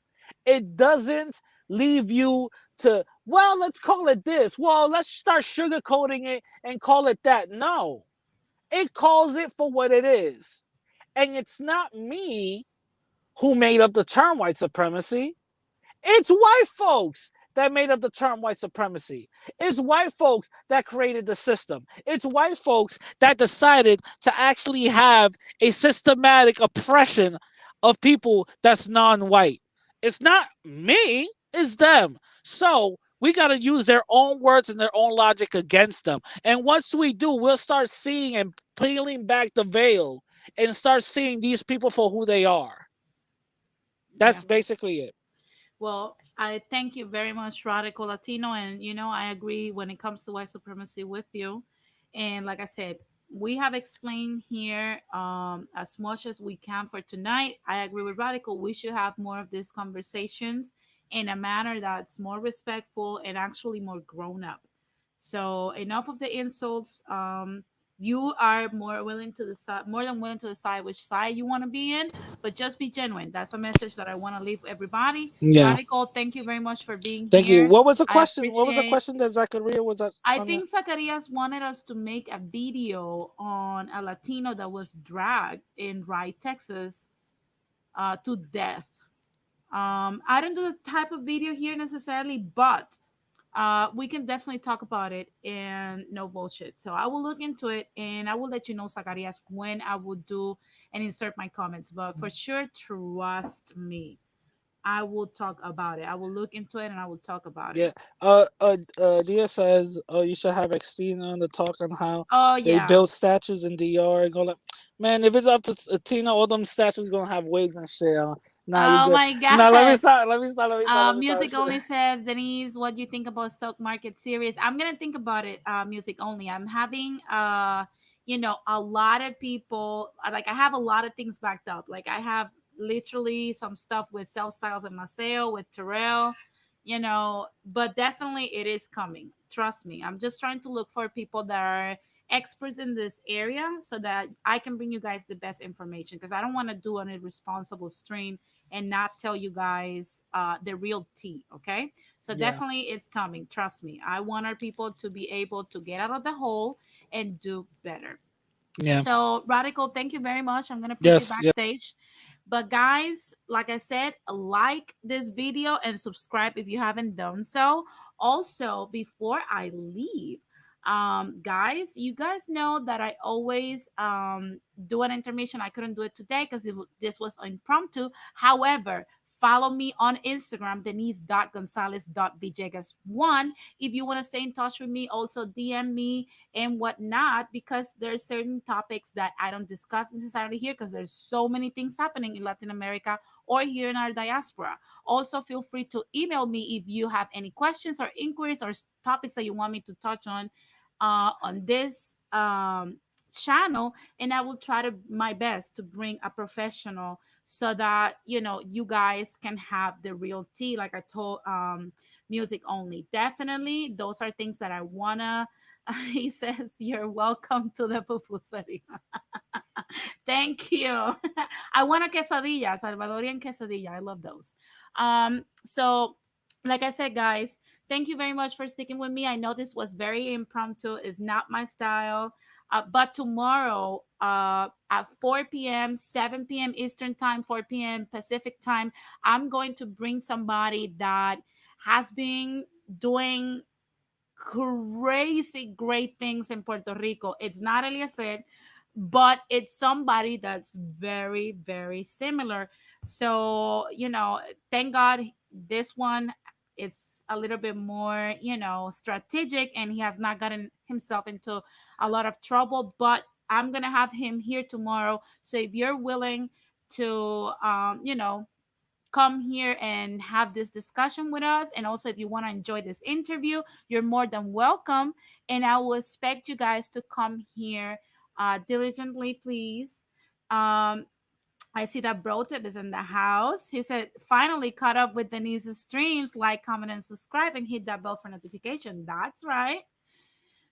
It doesn't leave you to, well, let's call it this. Well, let's start sugarcoating it and call it that. No, it calls it for what it is. And it's not me who made up the term white supremacy. It's white folks that made up the term white supremacy. It's white folks that created the system. It's white folks that decided to actually have a systematic oppression of people that's non-white. It's not me, it's them. So we got to use their own words and their own logic against them. And once we do, we'll start seeing and peeling back the veil and start seeing these people for who they are. Yeah. That's basically it. Well, I thank you very much, Radical Latino. And, I agree when it comes to white supremacy with you. And like I said, we have explained here as much as we can for tonight. I agree with Radical. We should have more of these conversations in a manner that's more respectful and actually more grown up. So, enough of the insults. You are more than willing to decide which side you want to be in, but just be genuine. That's a message that I want to leave everybody. Yeah. Radical, thank you very much for being Thank you. here. What was the I question? What was the appreciate. question that Zachariah was I telling me? think Zacarias wanted us to make a video on a Latino that was dragged in Wright, Texas, to death. I don't do the type of video here necessarily, but we can definitely talk about it and no bullshit. So I will look into it and I will let you know, Zacarias, when I will do and insert my comments. But for sure, trust me, I will talk about it. I will look into it and I will talk about it. Yeah. Dia says, you should have Xtina on the talk on how Oh they yeah. build statues in DR and go like, man, if it's up to Tina, all them statues gonna have wigs and shit on. Nah, you Oh good. my Nah, let me god. stop. Let me stop. Let me stop. Let me Music stop. only says, Denise, what do you think about stock market series? I'm gonna think about it. Music only. I'm having a lot of people. Like I have a lot of things backed up. Like I have literally some stuff with Self Styles and Maceo with Terrell. But definitely it is coming. Trust me. I'm just trying to look for people that are experts in this area so that I can bring you guys the best information because I don't want to do an irresponsible stream and not tell you guys the real tea. Okay. So Yeah. definitely it's coming. Trust me. I want our people to be able to get out of the hole and do better. Yeah. So, Radical, thank you very much. I'm going to put you Yes. Yeah. backstage. But, guys, like I said, like this video and subscribe if you haven't done so. Also, before I leave, guys, you guys know that I always do an intermission. I couldn't do it today because this was impromptu. However, Follow me on Instagram, denise.gonzalez.villegas1. If you want to stay in touch with me, also DM me and whatnot, because there's certain topics that I don't discuss necessarily here because there's so many things happening in Latin America or here in our diaspora. Also, feel free to email me if you have any questions or inquiries or topics that you want me to touch on this channel, and I will try to my best to bring a professional so that you guys can have the real tea, like I told music only. Definitely those are things that I wanna he says you're welcome to the pupuseria. Thank you. I want a quesadilla, Salvadorian quesadilla. I love those. So like I said, guys, thank you very much for sticking with me. I know this was very impromptu. It's not my style. But tomorrow at 4 p.m., 7 p.m. Eastern Time, 4 p.m. Pacific Time, I'm going to bring somebody that has been doing crazy great things in Puerto Rico. It's not Eliezer, but it's somebody that's very, very similar. So, thank God this one is a little bit more, strategic, and he has not gotten himself into a lot of trouble. But I'm going to have him here tomorrow. So if you're willing to, come here and have this discussion with us, and also if you want to enjoy this interview, you're more than welcome, and I will expect you guys to come here diligently, please. I see that Brotip is in the house. He said finally caught up with Denise's streams. Like, comment, and subscribe, and hit that bell for notification. That's right.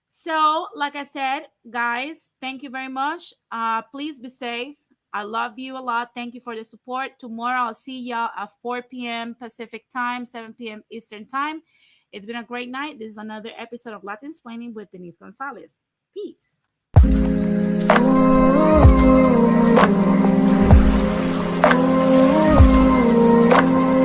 So, like I said, guys, thank you very much. Please be safe. I love you a lot. Thank you for the support. Tomorrow, I'll see y'all at 4 p.m. Pacific Time, 7 p.m. Eastern Time. It's been a great night. This is another episode of Latin Explaining with Denise Gonzalez. Peace.